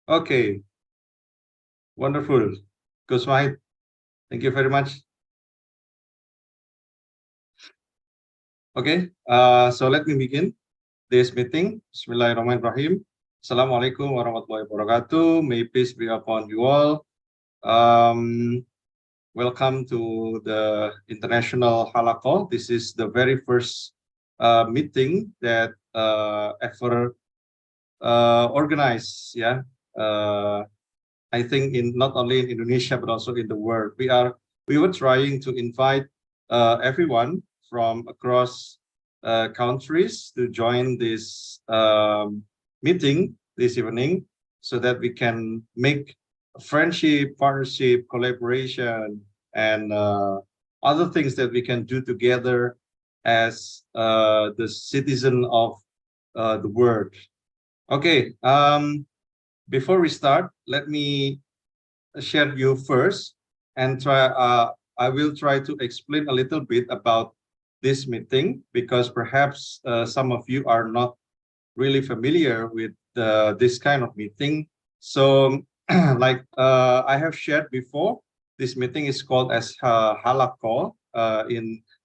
Okay, wonderful. Gus Wahid, thank you very much. Okay, so let me begin this meeting. Bismillahirrahmanirrahim. Assalamualaikum warahmatullahi wabarakatuh. May peace be upon you all. Um, Welcome to the International Halaqah. This is the very first meeting that ever organized. Yeah, uh, I think in not only in Indonesia but also in the world. We were trying to invite everyone from across countries to join this meeting this evening, so that we can make friendship, partnership, collaboration, and other things that we can do together as the citizen of the world. Okay. Before we start, let me share you first and try. I will try to explain a little bit about this meeting, because perhaps some of you are not really familiar with this kind of meeting. So, like I have shared before, this meeting is called as halaqah.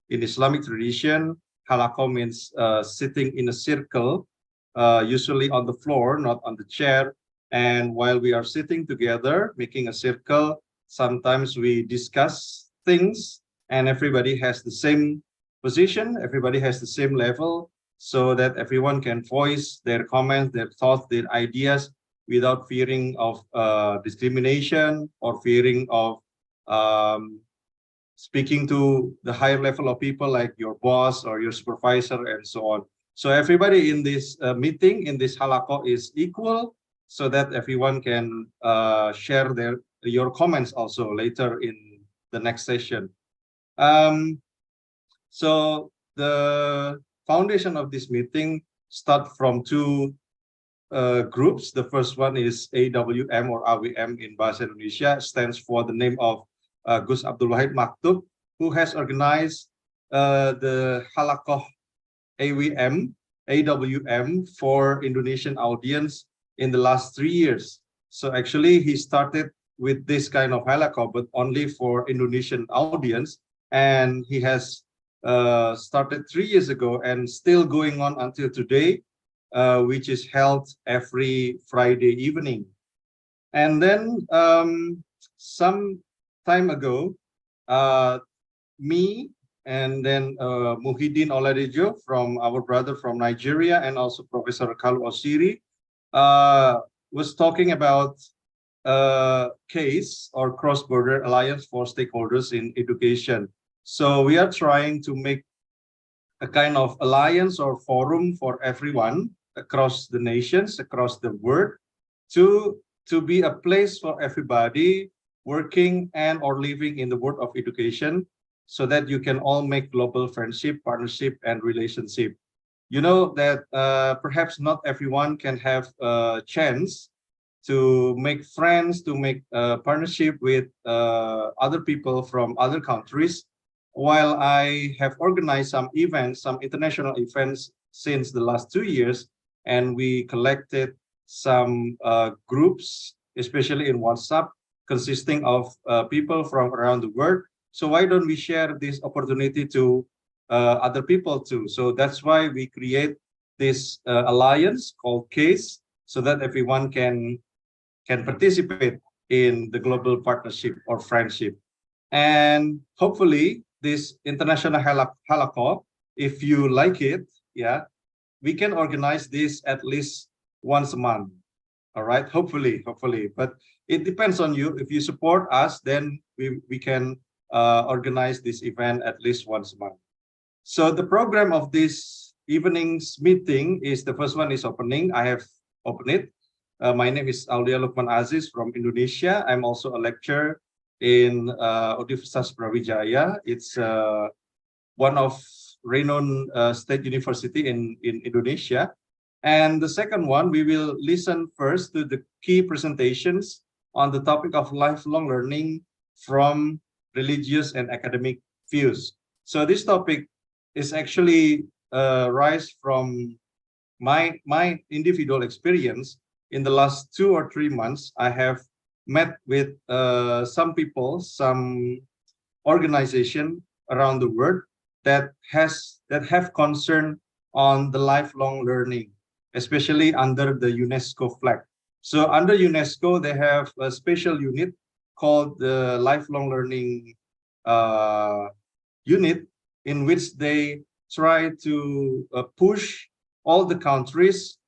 In Islamic tradition, halaqah means sitting in a circle, usually on the floor, not on the chair. And while we are sitting together, making a circle, sometimes we discuss things, and everybody has the same position, everybody has the same level, so that everyone can voice their comments, their thoughts, their ideas without fearing of discrimination or fearing of um, speaking to the higher level of people like your boss or your supervisor and so on. So everybody in this meeting, in this halaqah, is equal, so that everyone can share your comments also later in the next session. Um, so the foundation of this meeting start from two groups. The first one is AWM or AWM in Bahasa Indonesia, stands for the name of Gus Abdul Wahid Maktub, who has organized the Halaqah AWM for Indonesian audience in the last 3 years. So actually he started with this kind of halaqah, but only for Indonesian audience. And he has started 3 years ago and still going on until today, which is held every Friday evening. And then some time ago, me and then Muhyiddin Oladejo, from our brother from Nigeria, and also Professor Kalu Osiri, was talking about case or cross-border alliance for stakeholders in education. So we are trying to make a kind of alliance or forum for everyone across the nations, across the world, to be a place for everybody working and or living in the world of education, so that you can all make global friendship, partnership, and relationship. You know that perhaps not everyone can have a chance to make friends, to make a partnership with other people from other countries. While I have organized some events, some international events since the last 2 years, and we collected some groups, especially in WhatsApp, consisting of people from around the world. So why don't we share this opportunity to other people too? So that's why we create this alliance called CASE, so that everyone can participate in the global partnership or friendship. And hopefully this international halaqah, if you like it, yeah, we can organize this at least once a month. All right, hopefully, but it depends on you. If you support us, then we can organize this event at least once a month. So the program of this evening's meeting is, the first one is opening. I have opened it. My name is Aulia Lukman Aziz from Indonesia. I'm also a lecturer in Universitas Brawijaya. It's one of renowned state university in Indonesia. And the second one, we will listen first to the key presentations on the topic of lifelong learning from religious and academic views. So this topic is actually rise from my individual experience in the last 2 or 3 months, I have met with some people, some organization around the world that have concern on the lifelong learning, especially under the UNESCO flag. So under UNESCO, they have a special unit called the lifelong learning uh, unit, in which they try to push all the countries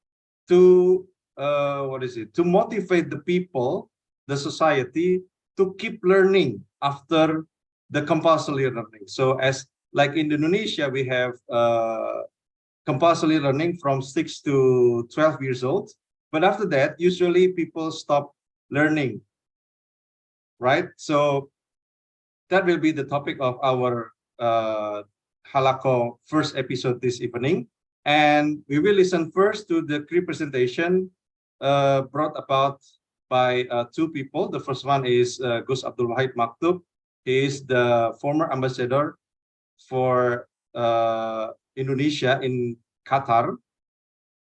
to to motivate the people, the society, to keep learning after the compulsory learning. So as like in Indonesia, we have compulsory learning from 6 to 12 years old, but after that, usually people stop learning, right? So that will be the topic of our Halako first episode this evening. And we will listen first to the presentation brought about by two people. The first one is Gus Abdul Wahid Maktub. He is the former ambassador for Indonesia in Qatar,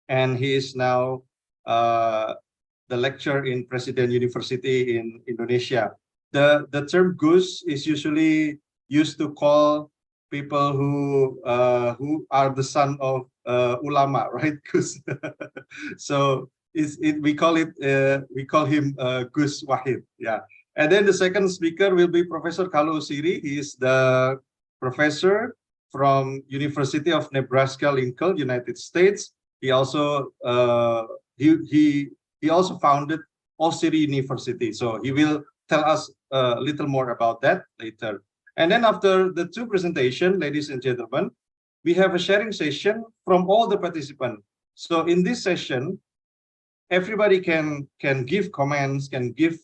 and he is now the lecturer in President University in Indonesia. The term Gus is usually used to call people who are the son of ulama, right? Gus. So we call him Gus Wahid. Yeah. And then the second speaker will be Professor Kalu Usiri. He is the professor from University of Nebraska Lincoln, United States. He also he also founded Osiri University. So he will tell us a little more about that later. And then after the two presentations, ladies and gentlemen, we have a sharing session from all the participants. So in this session, everybody can give comments, can give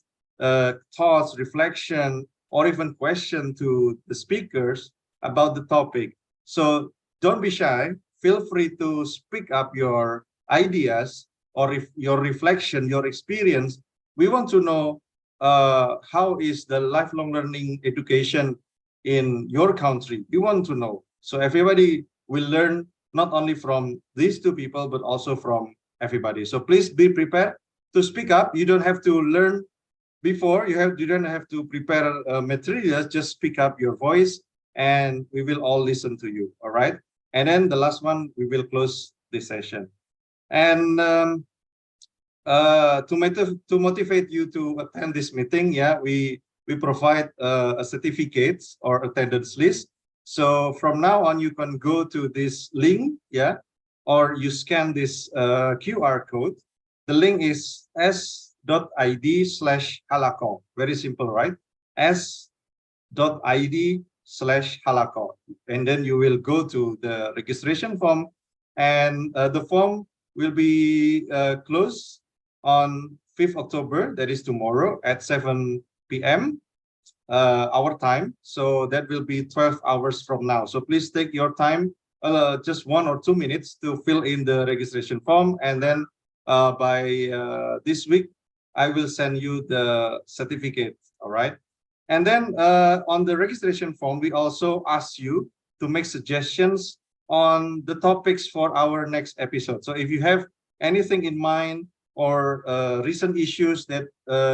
thoughts, reflection, or even question to the speakers about the topic. So don't be shy. Feel free to speak up your ideas or if your reflection, your experience. We want to know how is the lifelong learning education in your country. We want to know. So everybody will learn not only from these two people, but also from everybody. So please be prepared to speak up. You don't have to learn before. You don't have to prepare materials. Just speak up your voice, and we will all listen to you. All right. And then the last one, we will close this session. And to motivate you to attend this meeting, yeah, we provide a certificate or attendance list. So from now on, you can go to this link, yeah, or you scan this QR code. The link is s.id/halako. Very simple, right? s.id/halako. And then you will go to the registration form, and the form will be closed on 5th October, that is tomorrow at 7 p.m. Our time. So that will be 12 hours from now. So please take your time, just 1 or 2 minutes to fill in the registration form. And then by this week, I will send you the certificate. All right. And then on the registration form, we also ask you to make suggestions on the topics for our next episode. So if you have anything in mind or recent issues that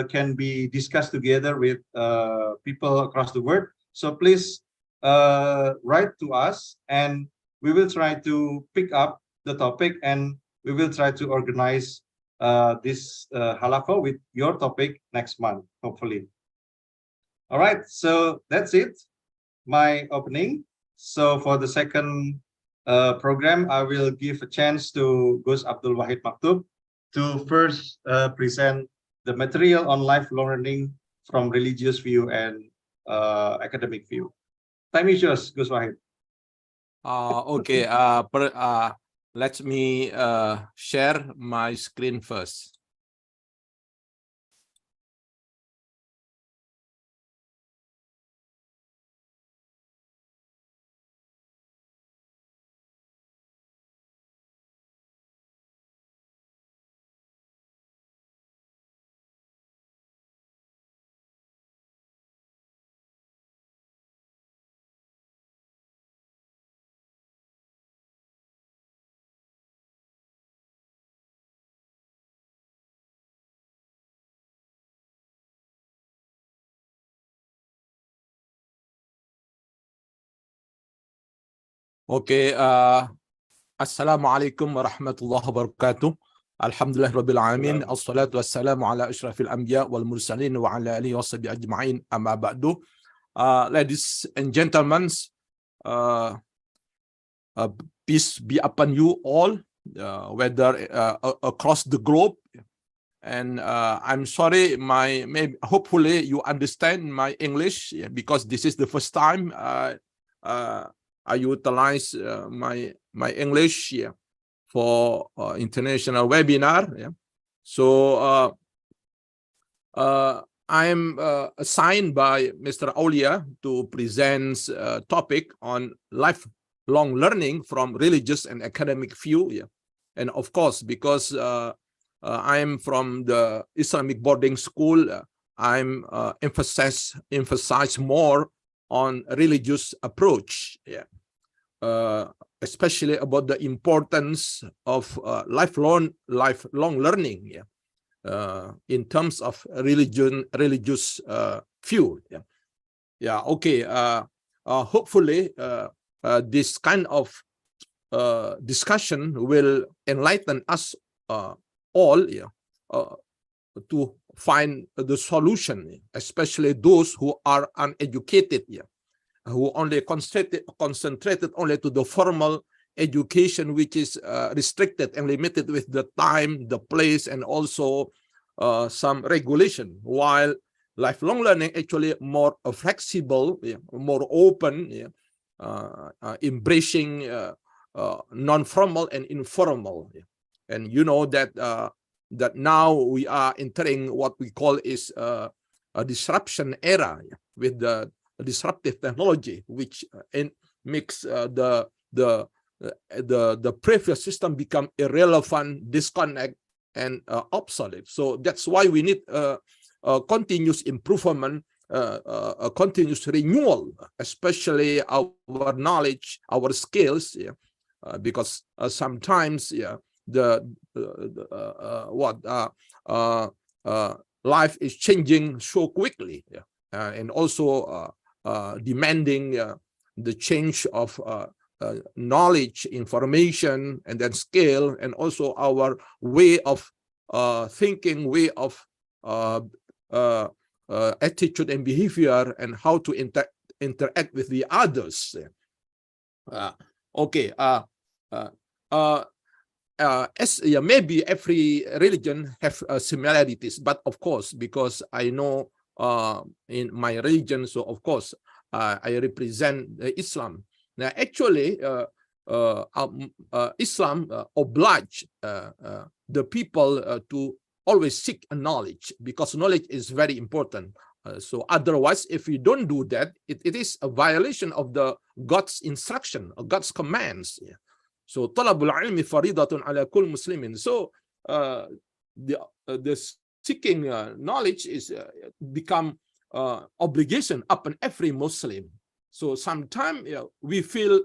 can be discussed together with people across the world, so please write to us, and we will try to pick up the topic, and we will try to organize this halakha with your topic next month, hopefully. All right, so that's it, my opening. So for the second program, I will give a chance to Gus Abdul Wahid Maktub to first present the material on lifelong learning from religious view and academic view. Time is yours, Gus Wahid. Okay, let me share my screen first. Okay. Assalamualaikum warahmatullahi wabarakatuh. Alhamdulillah rabbil alamin. Assalatu wassalamu ala asyrafil anbiya wal mursalin wa ala alihi washabihi ajma'in. Amma ba'du. Ladies and gentlemen, peace be upon you all, whether across the globe. And I'm sorry, hopefully you understand my English, because this is the first time I utilize my English for international webinar. So I'm assigned by Mr. Aulia to present a topic on lifelong learning from religious and academic view. And of course, because I'm from the Islamic boarding school, I'm emphasize more on religious approach, especially about the importance of lifelong learning, in terms of religious view. Okay. Hopefully, this kind of discussion will enlighten us all to find the solution, especially those who are uneducated, who only concentrated only to the formal education, which is restricted and limited with the time, the place, and also some regulation, while lifelong learning actually more flexible, more open, embracing non-formal and informal. And you know that that now we are entering what we call is a disruption era, with the disruptive technology, which makes the previous system become irrelevant, disconnect, and obsolete. So that's why we need a continuous improvement, a continuous renewal, especially our knowledge, our skills, because sometimes life is changing so quickly, and also demanding the change of knowledge, information, and then scale, and also our way of thinking, way of attitude and behavior, and how to interact with the others. Okay. Maybe every religion have similarities, but of course, because I know in my religion, so of course I represent Islam. Now, actually, Islam oblige the people to always seek knowledge, because knowledge is very important. So otherwise, if you don't do that, it is a violation of the God's instruction, God's commands. So talabul ilmi faridatun ala kull muslimin. So the seeking knowledge is become obligation upon every Muslim. So sometimes we feel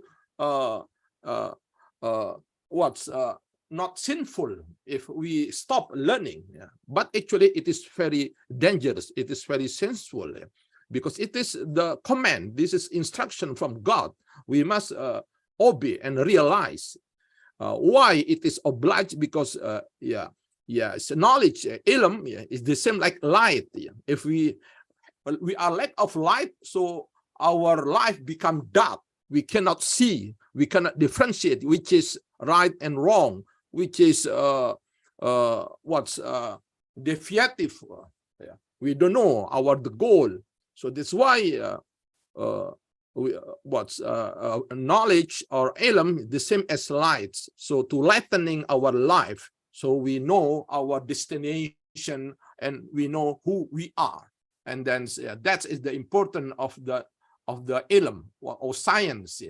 not sinful if we stop learning, but actually it is very dangerous. It is very sensual, because it is the command. This is instruction from God. We must obey and realize why it is obliged, because knowledge, ilm, is the same like light. If we are lack of light, so our life become dark. We cannot see, we cannot differentiate which is right and wrong, which is deviative. We don't know the goal. So that's why knowledge or ilm the same as lights. So to lightening our life, so we know our destination and we know who we are, and then that is the importance of the ilm or science.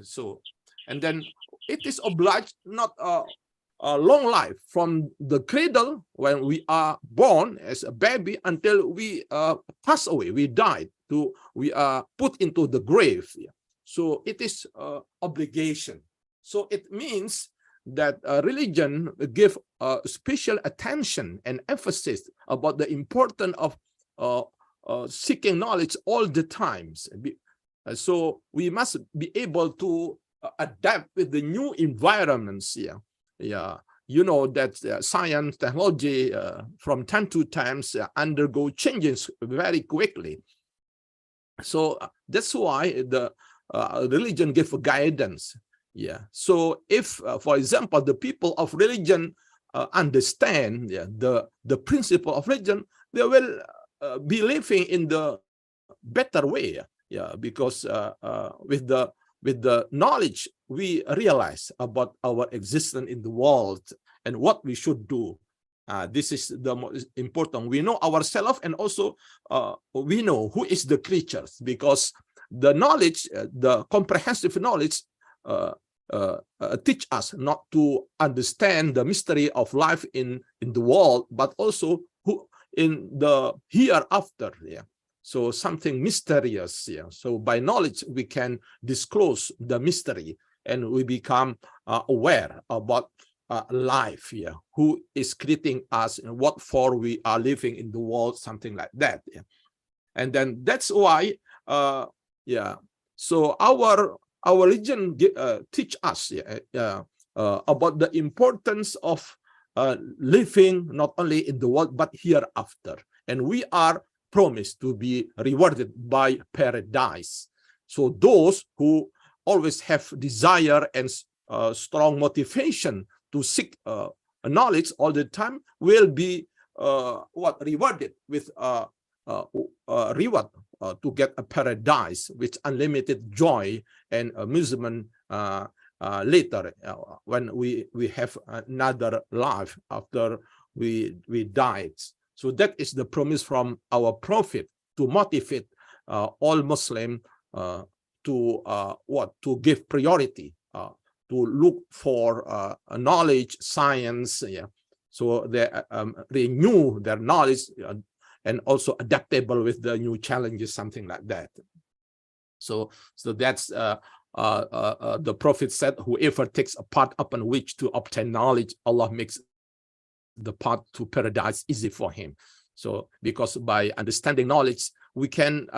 So, and then it is obliged not a long life from the cradle when we are born as a baby until we pass away, we died, we are put into the grave. So it is obligation. So it means that religion give special attention and emphasis about the importance of seeking knowledge all the times. So we must be able to adapt with the new environments here. Yeah, you know that science, technology, from time to time undergo changes very quickly. So that's why the religion gives guidance. Yeah. So if, for example, the people of religion understand the principle of religion, they will be living in the better way. Yeah, because with the knowledge we realize about our existence in the world and what we should do. This is the most important. We know ourselves, and also we know who is the creatures, because the knowledge, the comprehensive knowledge, teach us not to understand the mystery of life in the world, but also who in the hereafter. Yeah. So something mysterious. Yeah. So by knowledge we can disclose the mystery, and we become aware about life here, who is creating us and what for we are living in the world, something like that. Yeah. And then that's why so our religion teach us about the importance of living not only in the world but hereafter, and we are promised to be rewarded by paradise. So those who always have desire and strong motivation to seek knowledge all the time will be rewarded with reward to get a paradise with unlimited joy and amusement later, when we have another life after we died. So that is the promise from our prophet to motivate all Muslim to give priority, to look for knowledge, science. Yeah. So they renew their knowledge and also adaptable with the new challenges, something like that. So that's the prophet said, whoever takes a path upon which to obtain knowledge, Allah makes the path to paradise easy for him. So because by understanding knowledge, we can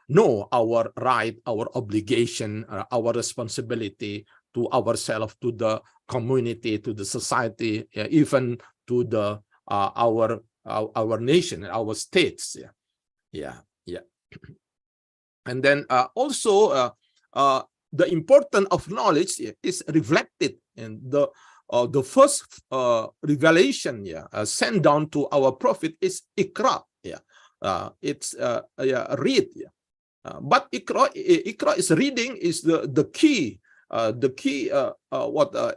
know our right, our obligation, our responsibility to ourselves, to the community, to the society, even to the our nation, our states. Yeah. And then also the importance of knowledge is reflected in the first revelation sent down to our prophet is Iqra. It's read. But Iqra is reading is the key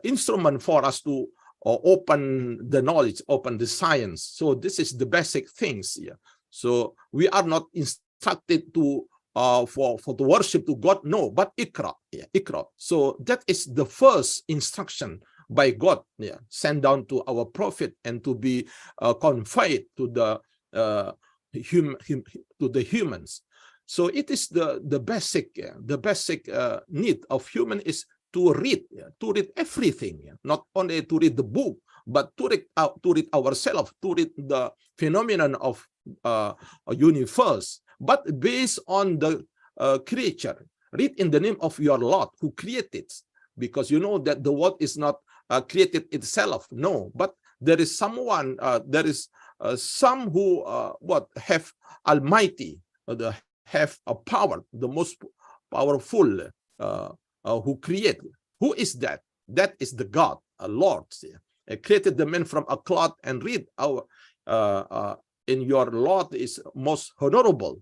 instrument for us to open the knowledge, open the science. So this is the basic things here. So we are not instructed to for the worship to God, no, but Iqra. So that is the first instruction by God, sent down to our prophet and to be conveyed to the humans. So it is the basic need of human is to read everything, not only to read the book, but to read ourselves, to read the phenomenon of a universe, but based on the creature. Read in the name of your Lord who created, because you know that the world is not created itself, no, but there is someone, there is some who have Almighty, have a power, the most powerful, who create. Who is that? That is the God, a Lord. Created the man from a cloth, and read our in your Lord is most honorable.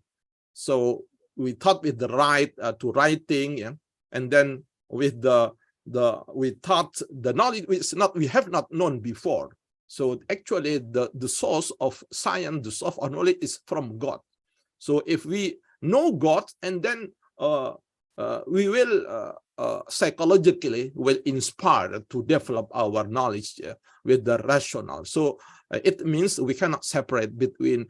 So we thought with the right to writing, and then with we thought the knowledge we have not known before. So actually the source of science, the source of knowledge is from God. So if we know God, and then we will psychologically will inspire to develop our knowledge with the rational. So it means we cannot separate between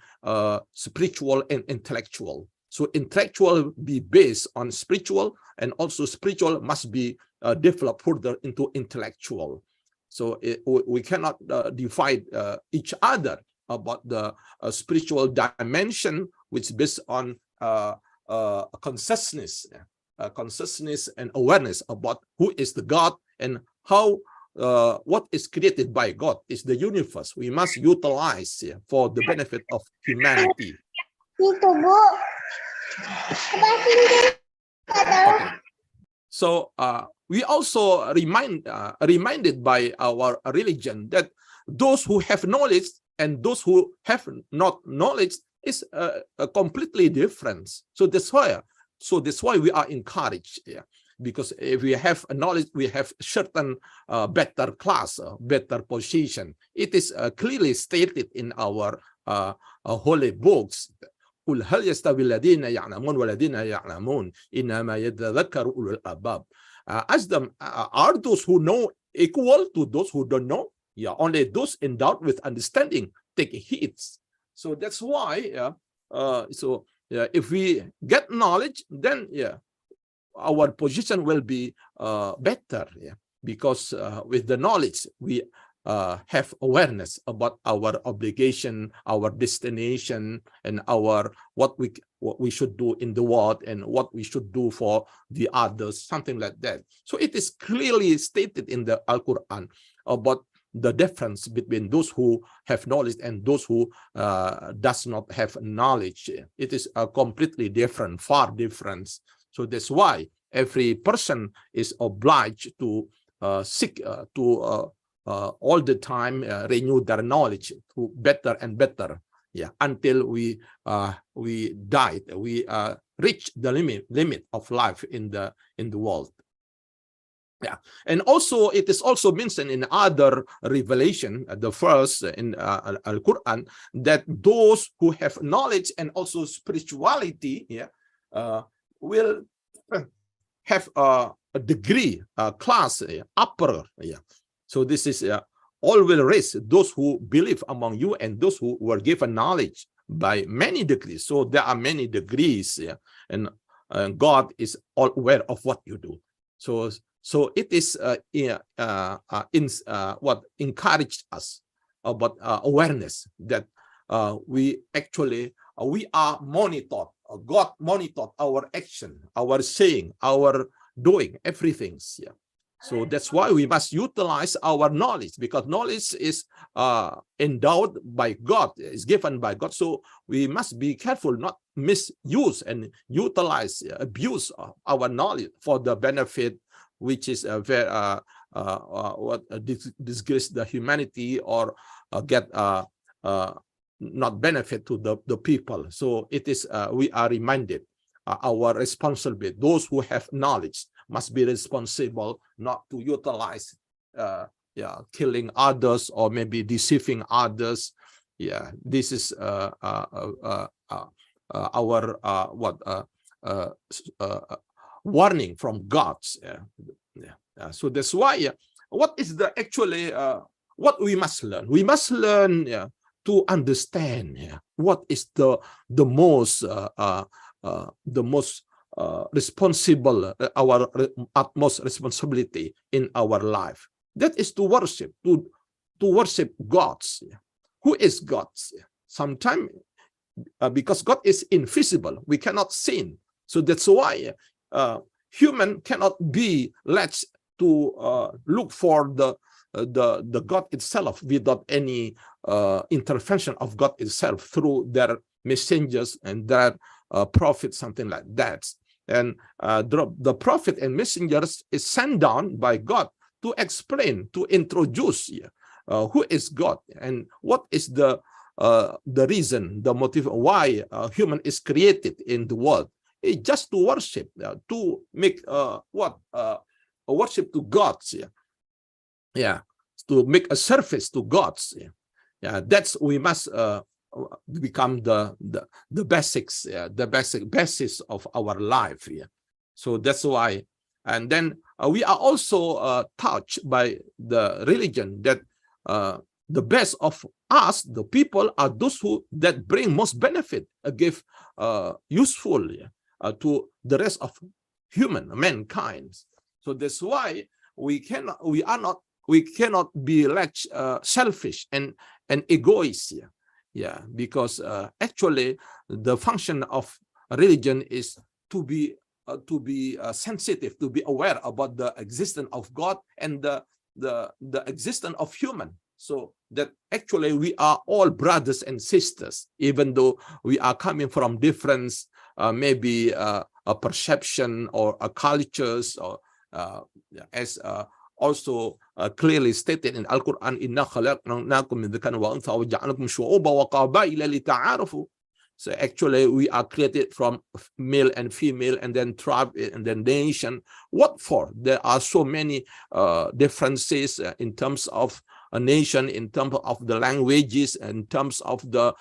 spiritual and intellectual. So intellectual be based on spiritual, and also spiritual must be developed further into intellectual. So we cannot divide each other about the spiritual dimension, which is based on consciousness, consciousness and awareness about who is the God and how what is created by God is the universe. We must utilize for the benefit of humanity. Okay. So we also reminded by our religion that those who have knowledge and those who have not knowledge is a completely different. So that's why we are encouraged. Because if we have knowledge, we have certain better class, better position. It is clearly stated in our holy books. قل هل يستوي الذين يعلمون والذين يعلمون إنما يتذكر أولو الألباب. Ask them, are those who know equal to those who don't know? Yeah, only those endowed with understanding take heed. So that's why, if we get knowledge, then our position will be better. Because with the knowledge we have awareness about our obligation, our destination, and what we should do in the world and what we should do for the others, something like that. So it is clearly stated in the Al-Quran about the difference between those who have knowledge and those who does not have knowledge. It is a completely different, far different. So that's why every person is obliged to seek to all the time renew their knowledge to better and better, until we died, we reach the limit of life in the world. And also it is also mentioned in other revelation, the first in Al-Quran, that those who have knowledge and also spirituality will have a degree, class, upper. So this is all will raise those who believe among you and those who were given knowledge by many degrees. So there are many degrees, and God is all aware of what you do. So it is what encouraged us about awareness that we actually we are monitored. God monitored our action, our saying, our doing, everything. So that's why we must utilize our knowledge, because knowledge is endowed by God, is given by God. So we must be careful not misuse and utilize, abuse our knowledge for the benefit, which is a very disgrace the humanity or get not benefit to the people. So it is we are reminded our responsibility. Those who have knowledge must be responsible not to utilize killing others or maybe deceiving others. This is our warning from God. So that's why what is the actually what we must learn? We must learn to understand what is the most responsible, our utmost responsibility in our life. That is to worship, to worship God. Who is God? Sometimes because God is invisible, we cannot see. So that's why human cannot be led to look for the God itself without any intervention of God itself through their messengers and their prophets, something like that. And the prophet and messengers is sent down by God to explain, to introduce who is God and what is the reason, the motive why human is created in the world. It's just to worship, to make worship to God. To make a service to God. That's we must become the basics, the basic basis of our life. So that's why. And then we are also touched by the religion that the best of us, the people, are those who that bring most benefit, give useful to the rest of mankind. So that's why we cannot be like selfish and egoist. Because actually the function of religion is to be sensitive, to be aware about the existence of God and the existence of human. So that actually we are all brothers and sisters, even though we are coming from different, maybe a perception or a cultures, or as also clearly stated in Al-Quran, "Inna khalaqnakum min dhakarin wa untha wa ja'alnakum shu'uban wa qabaila lita'arafu." So actually we are created from male and female, and then tribe, and then nation. What for? There are so many differences in terms of a nation, in terms of the languages, in terms of the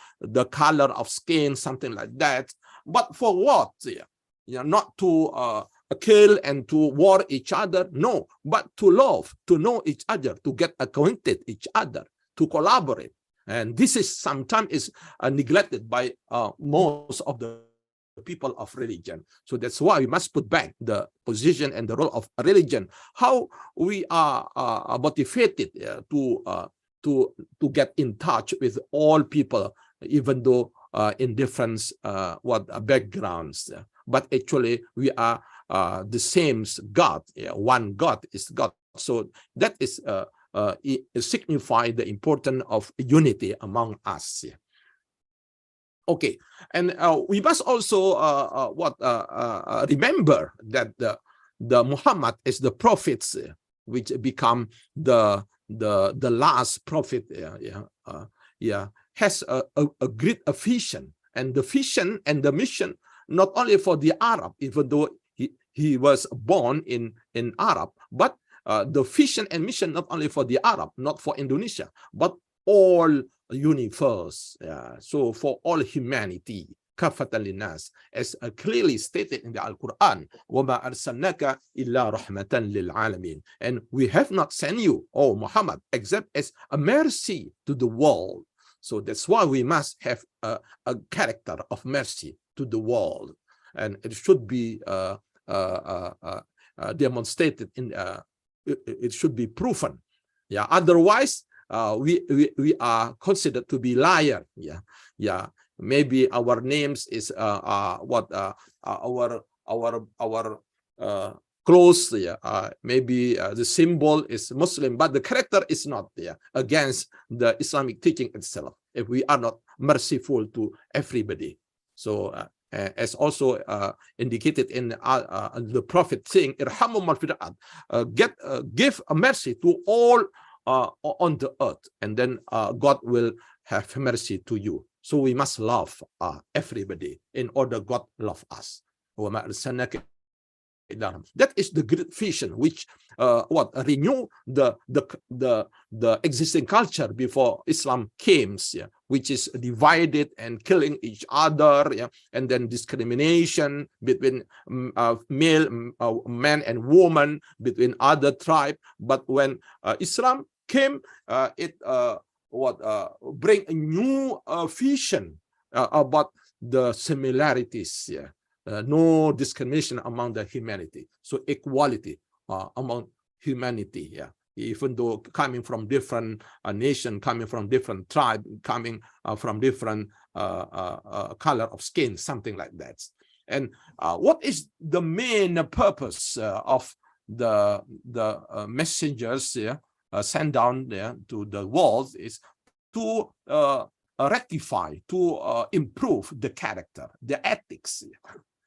color of skin, something like that. But for what? Not to kill and to war each other, no, but to love, to know each other, to get acquainted each other, to collaborate. And this is sometimes neglected by most of the people of religion. So that's why we must put back the position and the role of religion. How we are motivated to get in touch with all people, even though in different backgrounds. But actually we are the same God. One God is God. So that is signify the importance of unity among us. Okay, and we must also remember that the Muhammad is the prophets, which become the last prophet. Has a great vision, and the vision and the mission not only for the Arab, even though he was born in Arab, but the vision and mission not only for the Arab, not for Indonesia, but all universe. So for all humanity, kafatan linnas, as clearly stated in the Al-Quran, وَمَا أَرْسَلْنَاكَ إِلَّا رَحْمَةً لِلْعَالَمِينَ. And we have not sent you, O Muhammad, except as a mercy to the world. So that's why we must have a character of mercy to the world, and it should be demonstrated in. It should be proven. Otherwise, we are considered to be liar. Maybe our names is our clothes. Maybe the symbol is Muslim, but the character is not there, against the Islamic teaching itself, if we are not merciful to everybody. So as also indicated in the Prophet saying, "Irhamu man fil ard," give a mercy to all on the earth, and then God will have mercy to you. So we must love everybody in order God love us. That is the great vision which renew the existing culture before Islam came, which is divided and killing each other, and then discrimination between men and women, between other tribe. But when Islam came, it bring a new vision about the similarities. No discrimination among the humanity. So equality among humanity. Even though coming from different nation, coming from different tribe, coming from different color of skin, something like that. And what is the main purpose of the messengers sent down there to the world is to rectify, to improve the character, the ethics.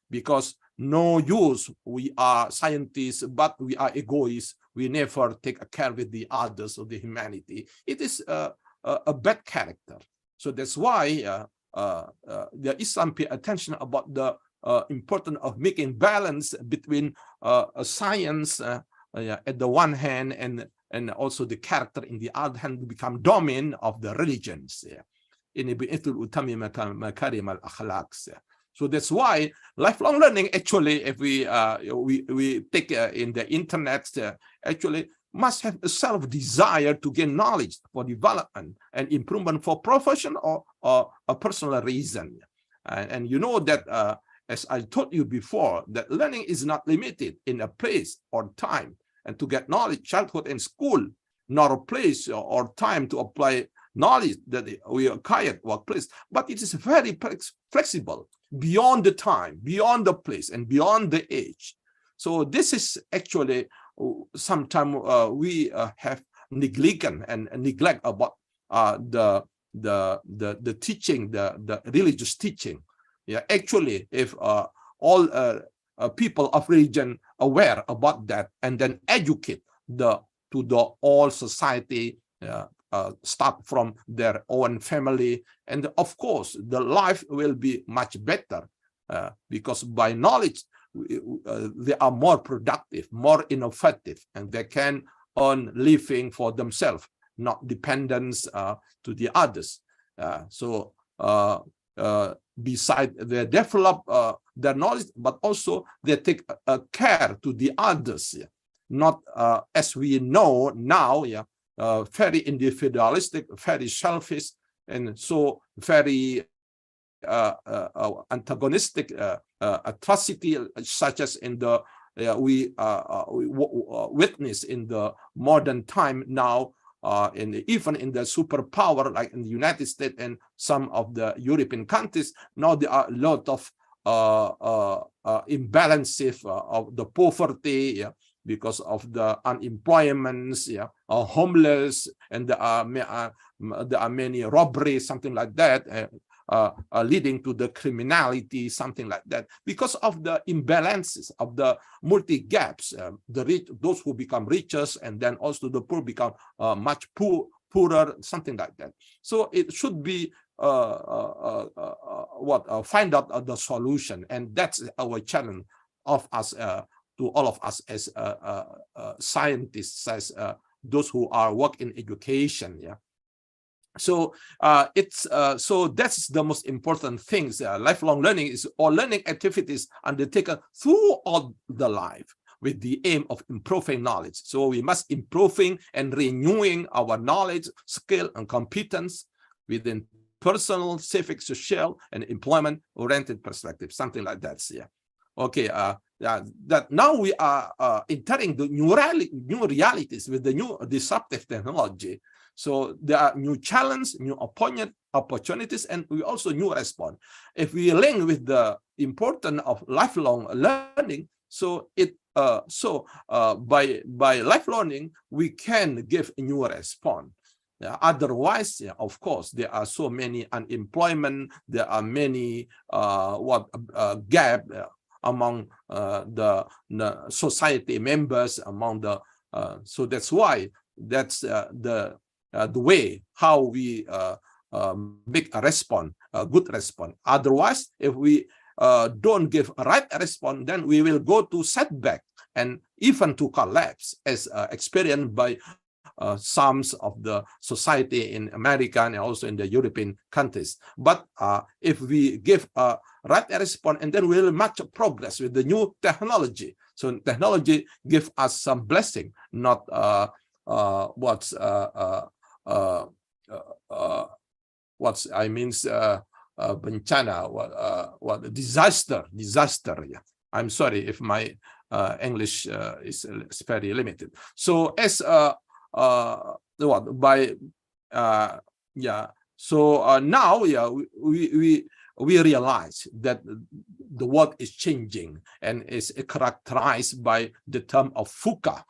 Because no use, we are scientists, but we are egoists. We never take care with the others of the humanity. It is a bad character. So that's why the Islam pay attention about the importance of making balance between science at the one hand and also the character in the other hand to become domain of the religions. So that's why lifelong learning, actually, if we take in the internet, actually must have a self-desire to gain knowledge for development and improvement for profession or a personal reason. And you know that, as I told you before, that learning is not limited in a place or time. And to get knowledge, childhood and school, not a place or time to apply knowledge that we acquired workplace, but it is very flexible. beyond the time, beyond the place, and beyond the age. So this is actually sometimes we have neglected and neglect about the teaching, the religious teaching. Yeah, actually, if all people of religion aware about that and then educate the all society, start from their own family, and of course the life will be much better because by knowledge they are more productive, more innovative, and they can earn living for themselves, not dependence to the others. So besides they develop their knowledge, but also they take care to the others, not as we know now, very individualistic, very selfish, and so very antagonistic atrocity, such as in the we witness in the modern time now, even in the superpower like in the United States and some of the European countries. Now there are a lot of imbalances of the poverty, because of the unemployment, homeless, and there are many robberies, something like that, leading to the criminality, something like that, because of the imbalances of the multi gaps. The rich, those who become richer, and then also the poor become much poorer, something like that. So it should be find out the solution, and that's our challenge of us to all of us as scientists, as those who are work in education. So so that's the most important things. Lifelong learning is all learning activities undertaken throughout the life with the aim of improving knowledge. So we must improving and renewing our knowledge, skill, and competence within personal, civic, social, and employment-oriented perspective, something like that. Okay. That now we are entering the new realities with the new disruptive technology. So there are new challenges, new opportunities, and we also new response. If we link with the importance of lifelong learning, so by lifelong learning we can give a new response. Otherwise, of course, there are so many unemployment. There are many gap among the society members, among the so that's why that's the way how we make a response, a good response. Otherwise, if we don't give a right response, then we will go to setback and even to collapse, as experienced by some of the society in America and also in the European countries. But if we give a right response, and then we'll much progress with the new technology. So technology gives us some blessing, not bencana, disaster. Yeah. I'm sorry if my English is very limited. So as now we realize that the world is changing and is characterized by the term of VUCA.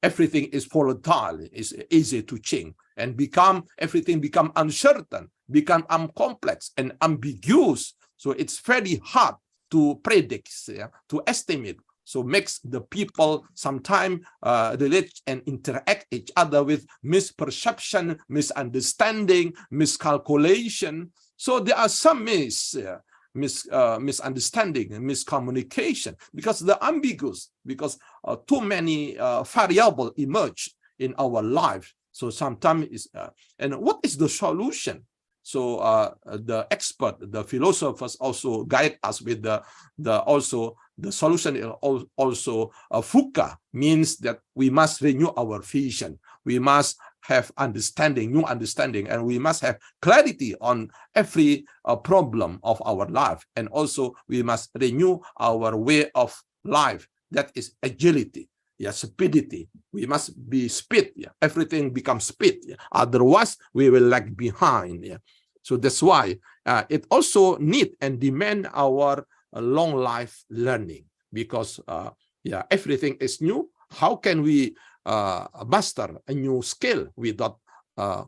Everything is volatile, it's easy to change, and everything become uncertain, become complex and ambiguous. So it's very hard to predict, to estimate. So makes the people sometimes relate and interact each other with misperception, misunderstanding, miscalculation. So there are some misunderstanding and miscommunication because the ambiguous, because too many variables emerge in our life. So sometimes and what is the solution? So the expert, the philosophers also guide us with the solution is also VUCA, means that we must renew our vision. We must have understanding, new understanding, and we must have clarity on every problem of our life. And also we must renew our way of life. That is agility, speedity. We must be speed. Everything becomes speed. Otherwise, we will lag behind. So that's why it also need and demand our long life learning, because everything is new. How can we master a new skill without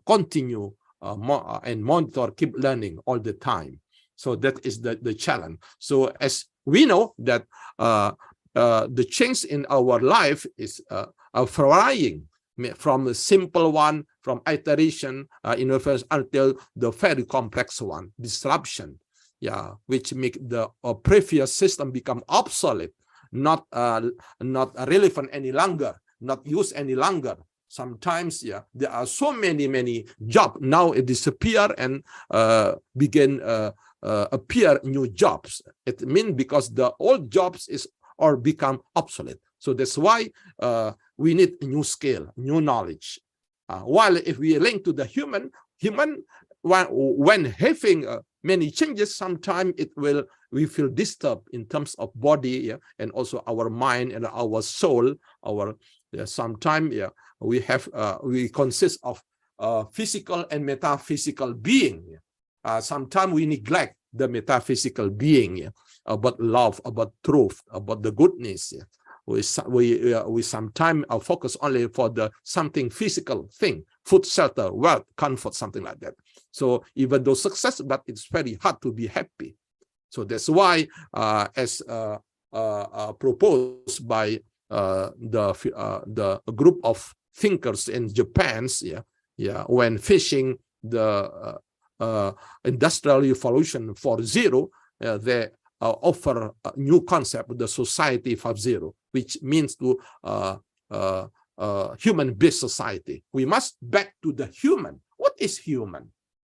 continue and monitor, keep learning all the time? So that is the challenge. So as we know that the change in our life is varying from the simple one, from iteration, innovation, until the very complex one, disruption, which make the previous system become obsolete, not relevant any longer, not used any longer. Sometimes, there are so many jobs now it disappear and begin appear new jobs. It means because the old jobs or become obsolete. So that's why we need a new skill, new knowledge. While if we link to the human, when having many changes, sometimes we feel disturbed in terms of body, and also our mind and our soul. Sometimes we consist of physical and metaphysical being. Sometimes we neglect the metaphysical being, about love, about truth, about the goodness. We sometimes focus only for the something physical thing, food, shelter, wealth, comfort, something like that. So even though success, but it's very hard to be happy. So that's why, as proposed by the group of thinkers in Japan, when facing the Industrial Revolution 4.0, they offer a new concept, the Society 5.0, which means to human-based society. We must back to the human. What is human?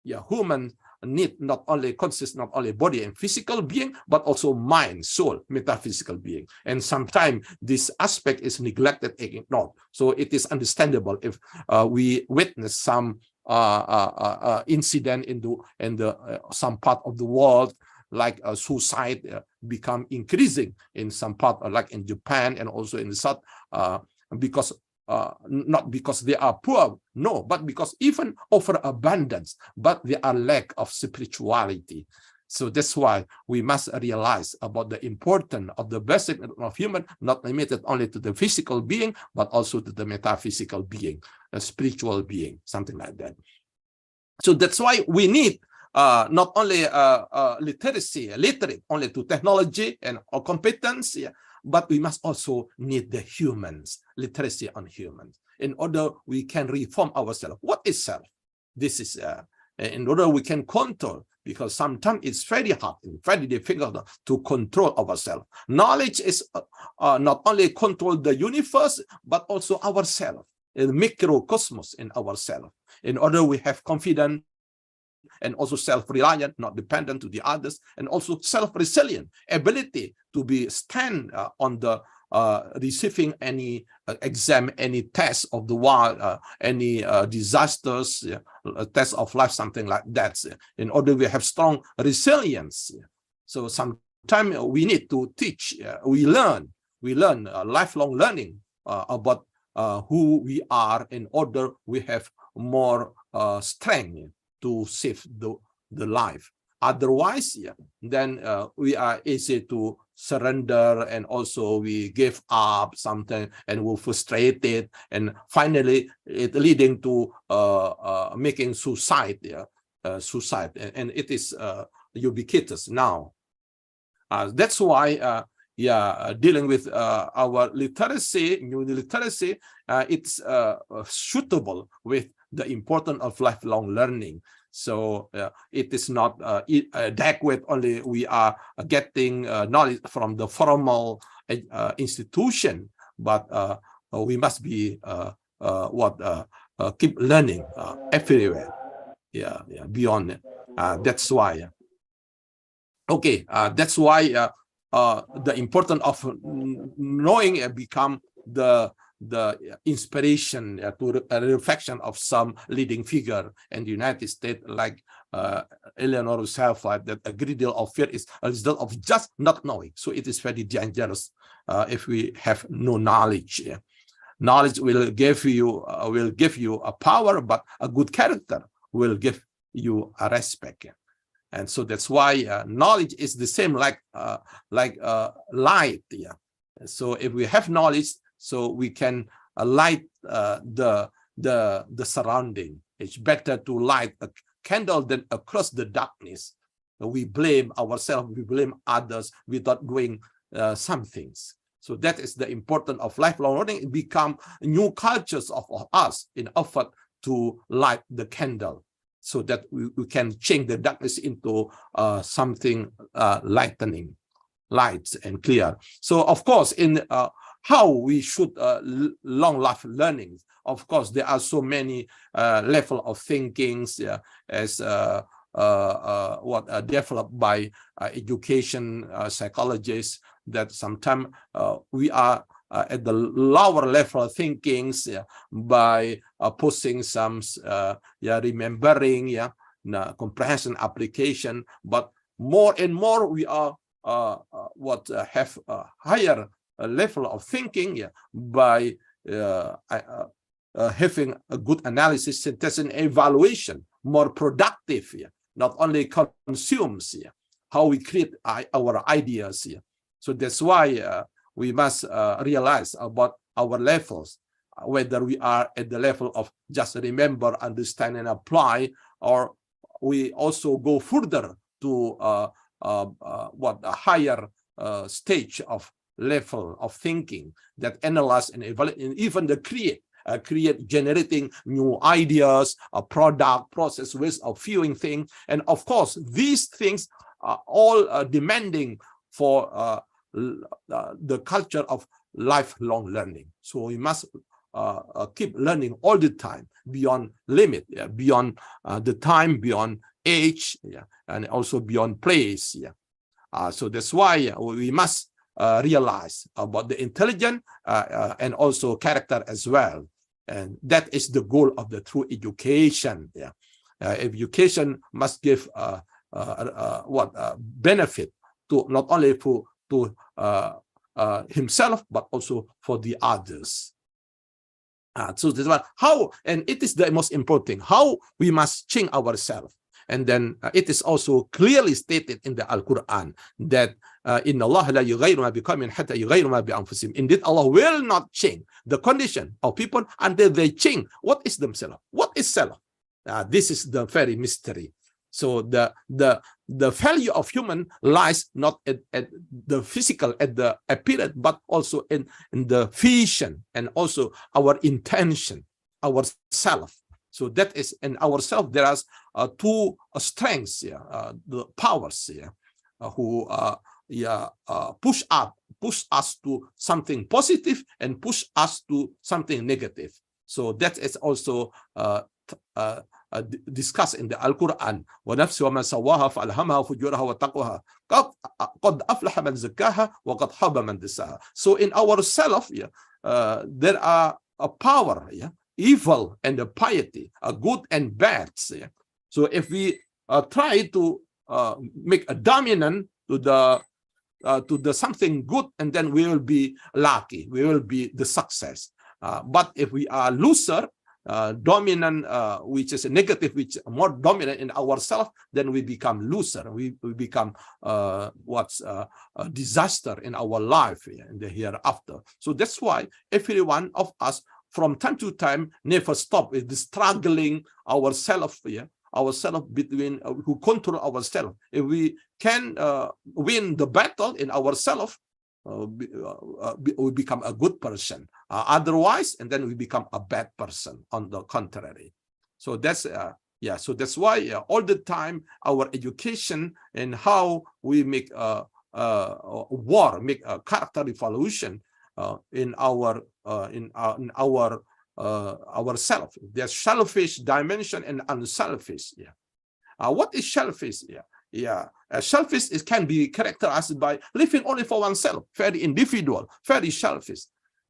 Human need not only consists not only body and physical being, but also mind, soul, metaphysical being. And sometimes this aspect is neglected and ignored. So it is understandable if we witness some incident in some part of the world, like suicide become increasing in some part, like in Japan and also in the South, because not because they are poor, no, but because even overabundance, but there are lack of spirituality. So that's why we must realize about the importance of the basic of human, not limited only to the physical being, but also to the metaphysical being, a spiritual being, something like that. So that's why we need not only literate only to technology and competence, but we must also need the humans, literacy on humans, in order we can reform ourselves. What is self? This is in order we can control, because sometimes it's very hard, very difficult to control ourselves. Knowledge is not only control the universe, but also ourselves, in microcosmos in ourselves. In order we have confidence, and also self-reliant, not dependent to the others, and also self-resilient, ability to be stand on the receiving any exam, any test of the world, any disasters, test of life, something like that. In order we have strong resilience. So sometimes we need to teach, we learn lifelong learning about who we are, in order we have more strength to save the life. Otherwise, then we are easy to surrender, and also we give up something, and we're frustrated, and finally it leading to making suicide. And it is ubiquitous now. That's why dealing with our literacy, new literacy, it's suitable with the importance of lifelong learning. So it is not adequate only we are getting knowledge from the formal institution, but we must be keep learning everywhere. Beyond it. That's why. Okay, that's why the importance of knowing become the inspiration to a reflection of some leading figure in the United States, like Eleanor Roosevelt, that a great deal of fear is a result of just not knowing. So it is very dangerous if we have no knowledge. Knowledge will give you a power, but a good character will give you respect. And so that's why knowledge is the same like light. Yeah. So if we have knowledge, so we can light the surrounding. It's better to light a candle than across the darkness. We blame ourselves, we blame others without doing some things. So that is the importance of lifelong learning. It become new cultures of us in effort to light the candle, so that we can change the darkness into something lightening, light and clear. So of course, in how we should long life learning, of course, there are so many level of thinkings as developed by education psychologists, that sometimes we are at the lower level of thinkings by posting some remembering, comprehension, application, but more and more we are have a higher level of thinking by having a good analysis, synthesis, and evaluation, more productive, not only consumes how we create our ideas. So that's why we must realize about our levels, whether we are at the level of just remember, understand, and apply, or we also go further to a higher stage of level of thinking that analyze and evaluate, and even the create generating new ideas, a product, process, ways of viewing things. And of course, these things are all demanding for the culture of lifelong learning. So we must keep learning all the time, beyond limit, beyond the time, beyond age, and also beyond place. So that's why we must realize about the intelligence and also character as well. And that is the goal of the true education. Education must give benefit to not only to himself, but also for the others. So this one, how, and it is the most important thing, how we must change ourselves. And then it is also clearly stated in the Al-Quran that Inna Allah la yughayyiru ma biqawmin hatta yughayyiru ma bi anfusihim. Indeed, Allah will not change the condition of people until they change what is themselves. What is self? This is the very mystery. So the value of human lies not at the physical, at the appearance, but also in the vision and also our intention, our self. So that is in ourselves. There are two strengths, the powers who push us to something positive and push us to something negative. So that is also discussed in the Al-Quran. وَنَفْسِ وَمَا سَوَّاهَا فَأَلْهَمَهَا فُجُورَهَا وَتَقْوَاهَا قَدْ أَفْلَحَ مَنْ زَكَّاهَا وَقَدْ خَابَ مَنْ دَسَّاهَا. So in ourselves, there are a power, evil and the piety, good and bad. So if we try to make a dominant to the something good, and then we will be lucky, we will be the success. But if we are loser, dominant, which is a negative, which is more dominant in ourselves, then we become loser. We become a disaster in our life in the hereafter. So that's why every one of us, from time to time, never stop with the struggling ourselves, ourselves between who control ourselves. If we can win the battle in ourselves, we become a good person. Otherwise, and then we become a bad person. On the contrary, so that's So that's why all the time our education and how we make a war, make a character evolution in our ourself. There's selfish dimension and unselfish. What is selfish? Selfish can be characterized by living only for oneself, very individual, very selfish,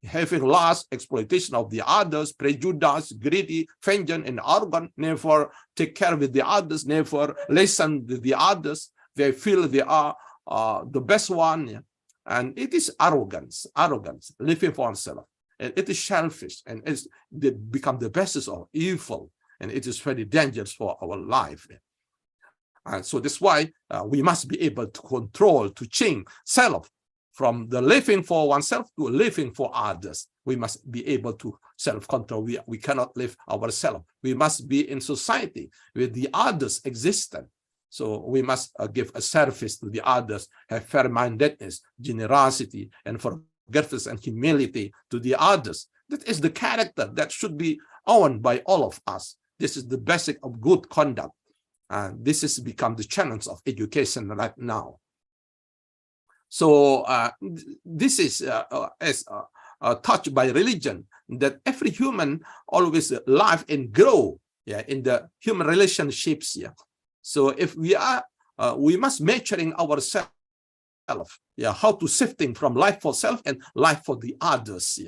having lust, exploitation of the others, prejudice, greedy, vengeance, and arrogant, never take care with the others, never listen to the others. They feel they are the best one. And it is arrogance, living for oneself. And it is selfish, and they become the basis of evil. and it is very dangerous for our life. And so that's why we must be able to control, to change self from the living for oneself to living for others. We must be able to self-control. We cannot live ourselves. We must be in society with the others existent. So we must give a service to the others, have fair-mindedness, generosity, and forgiveness and humility to the others. That is the character that should be owned by all of us. This is the basic of good conduct. This has become the challenge of education right now. So this is as touched by religion, that every human always live and grow in the human relationships. So if we are, we must measuring ourselves, how to shifting from life for self and life for the others,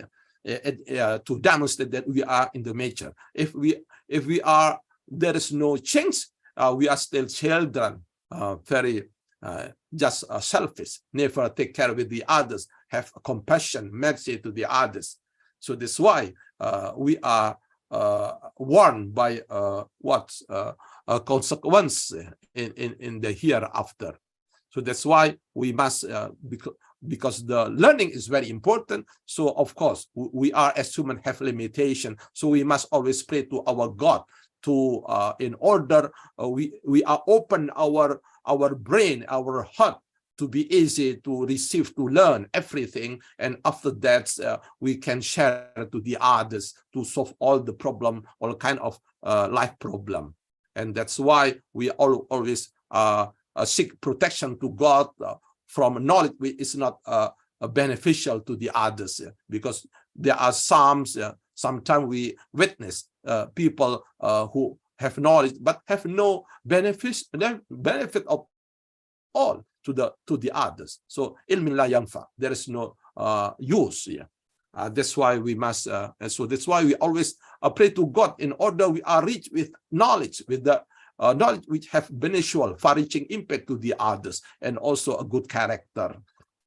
to demonstrate that we are in the nature. If we are, there is no change. We are still children, very just selfish, never take care with the others, have compassion, mercy to the others. So that's why we are warned by what a consequence in the hereafter. So that's why we must, because the learning is very important. So of course, we are as human have limitation. So we must always pray to our God to in order we are open our brain, our heart to be easy to receive, to learn everything, and after that we can share to the others to solve all the problem, all kind of life problem. And that's why we always seek protection to God from knowledge which is not beneficial to the others, because there are sometimes we witness people who have knowledge but have no benefit of all to the others. So ilmin la yanfa, there is no use here. That's why we must, and so that's why we always pray to God in order we are rich with knowledge, with the knowledge which have beneficial, far-reaching impact to the others, and also a good character.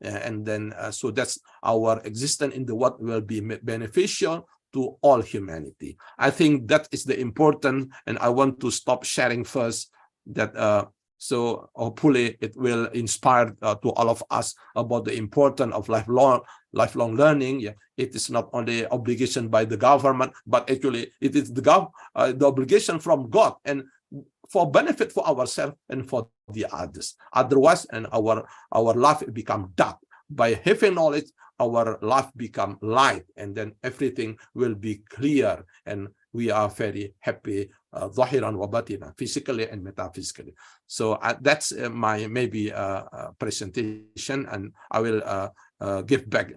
And then, so that's our existence in the world will be beneficial to all humanity. I think that is the important, and I want to stop sharing first that so hopefully it will inspire to all of us about the importance of lifelong learning. It is not only obligation by the government, but actually it is the obligation from God, and for benefit for ourselves and for the others. Otherwise, and our life become dark. By having knowledge, our life become light, and then everything will be clear, and we are very happy, zahiran wa batinan, physically and metaphysically. So that's my maybe presentation, and I will give back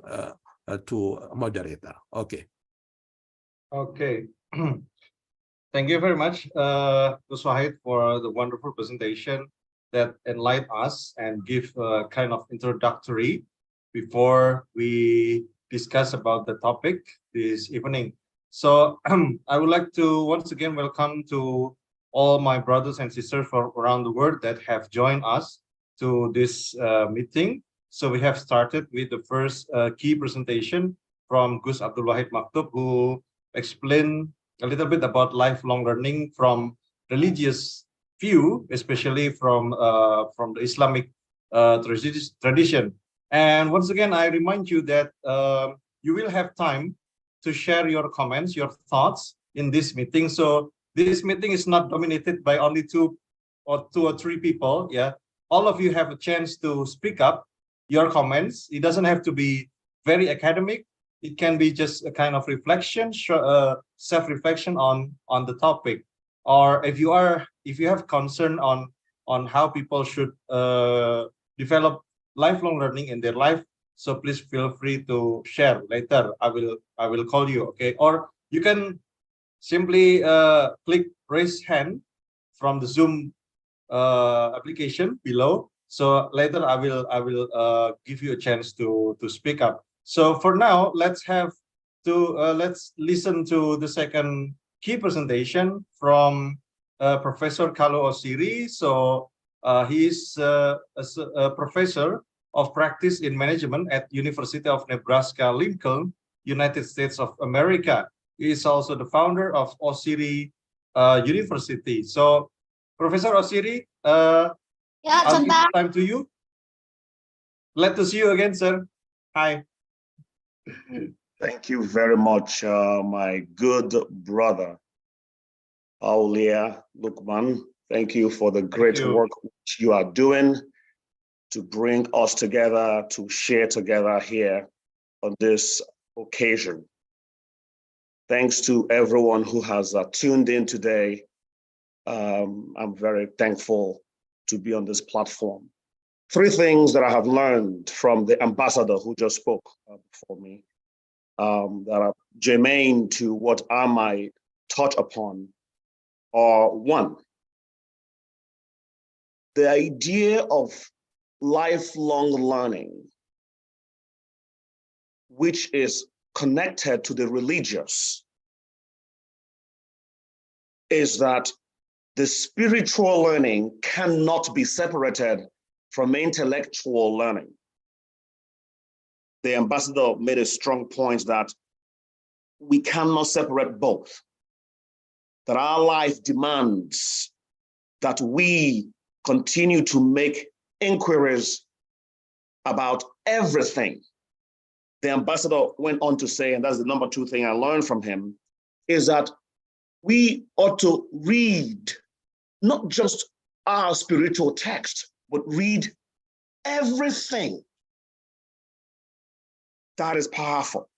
to moderator. Okay. Okay. Thank you very much, Gus Wahid, for the wonderful presentation that enlightened us and give a kind of introductory before we discuss about the topic this evening. So I would like to once again welcome to all my brothers and sisters from around the world that have joined us to this meeting. So we have started with the first key presentation from Gus Abdul Wahid Maktub, who explained a little bit about lifelong learning from religious view, especially from the Islamic tradition. And once again, I remind you that you will have time to share your comments, your thoughts in this meeting. So this meeting is not dominated by only two or three people. Yeah, all of you have a chance to speak up your comments. It doesn't have to be very academic. It can be just a kind of reflection, self-reflection on the topic. Or if you have concern on how people should develop lifelong learning in their life, so please feel free to share later. I will call you, okay? Or you can simply click raise hand from the Zoom application below. So later I will give you a chance to speak up. So for now, let's listen to the second key presentation from Professor Carlo Ossiri. So he's a professor of practice in management at University of Nebraska-Lincoln, United States of America. He is also the founder of Ossiri university. So, Professor Osiri, Yeah, I'll give Chanta. time to you. Glad to see you again, sir. Hi. Thank you very much, my good brother, Aulia Lukman. Thank you for the great work which you are doing to bring us together, to share together here on this occasion. Thanks to everyone who has tuned in today. I'm very thankful to be on this platform. 3 things that I have learned from the ambassador who just spoke before me that are germane to what I might touch upon are: 1, the idea of lifelong learning, which is connected to the religious, is that the spiritual learning cannot be separated from intellectual learning. The ambassador made a strong point that we cannot separate both, that our life demands that we continue to make inquiries about everything. The ambassador went on to say, and that's the number 2 thing I learned from him, is that we ought to read not just our spiritual text, but read everything. That is powerful.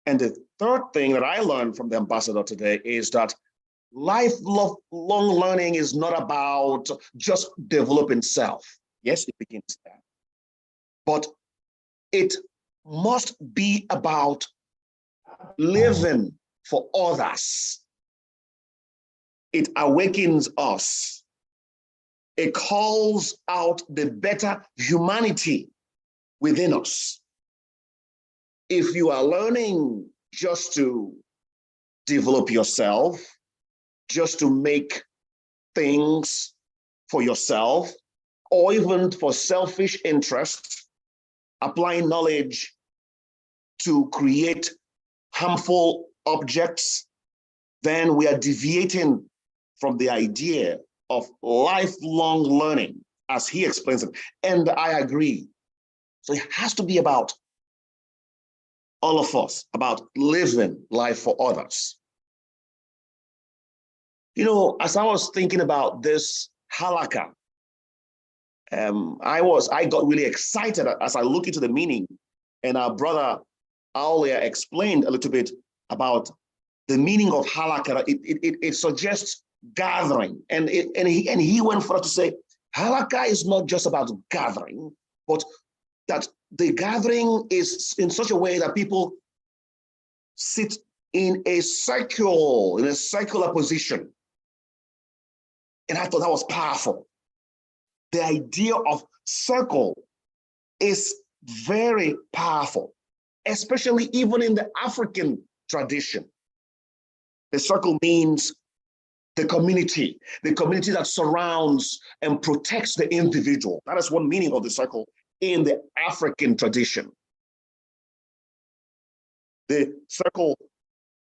And the 3rd thing that I learned from the ambassador today is that lifelong learning is not about just developing self. Yes, it begins there. But it must be about living for others. It awakens us. It calls out the better humanity within us. If you are learning just to develop yourself, just to make things for yourself, or even for selfish interests, applying knowledge to create harmful objects, then we are deviating from the idea of lifelong learning, as he explains it. And I agree. So it has to be about all of us, about living life for others. You know, as I was thinking about this halakha, I got really excited as I look into the meaning, and our brother Aulia explained a little bit about the meaning of halakha. It suggests gathering, and he went further to say halakha is not just about gathering, but that the gathering is in such a way that people sit in a circular position. And I thought that was powerful. The idea of circle is very powerful, especially even in the African tradition. The circle means the community that surrounds and protects the individual. That is one meaning of the circle in the African tradition. The circle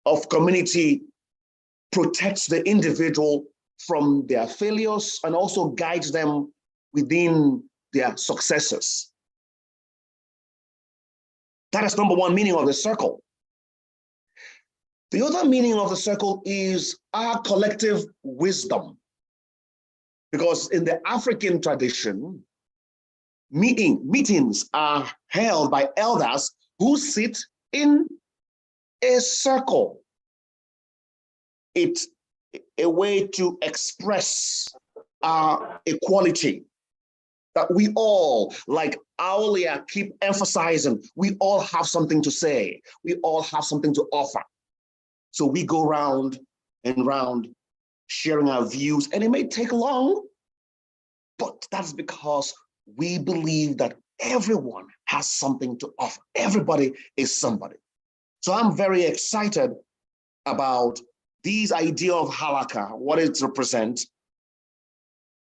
of community protects the individual from their failures and also guides them within their successes. That is number 1 meaning of the circle. The other meaning of the circle is our collective wisdom. Because in the African tradition, meetings are held by elders who sit in a circle. It's a way to express our equality, that we all, like Aulia keep emphasizing, we all have something to say, we all have something to offer. So we go round and round sharing our views, and it may take long, but that's because we believe that everyone has something to offer. Everybody is somebody. So I'm very excited about these idea of halakha, what it represents,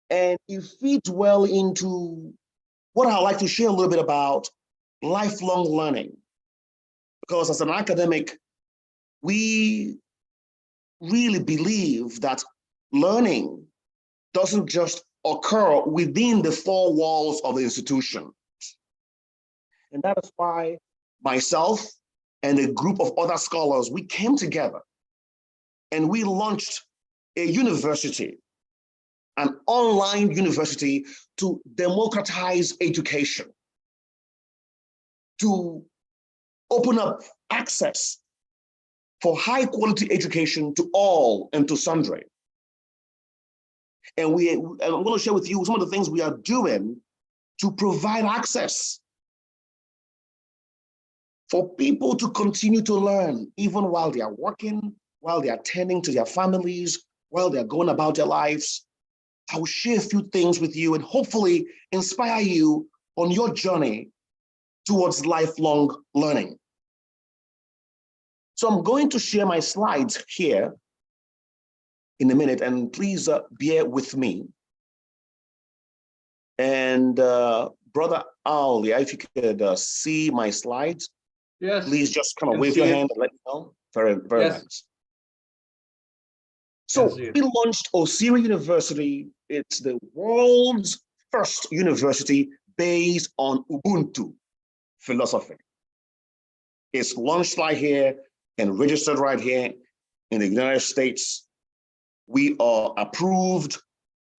and it fits well into what I'd like to share a little bit about lifelong learning. Because as an academic, we really believe that learning doesn't just occur within the four walls of the institution. And that is why myself and a group of other scholars, we came together and we launched a university, an online university to democratize education, to open up access for high quality education to all and to sundry. And I'm going to share with you some of the things we are doing to provide access for people to continue to learn, even while they are working, while they are tending to their families, while they're going about their lives. I will share a few things with you and hopefully inspire you on your journey towards lifelong learning. So I'm going to share my slides here in a minute, and please bear with me. And Brother Aulia, if you could see my slides, Yes. please just kind of wave your hand and let me know. Very, very Yes. nice. So we launched Osiri University. It's the world's first university based on Ubuntu philosophy. It's launched right here and registered right here in the United States. We are approved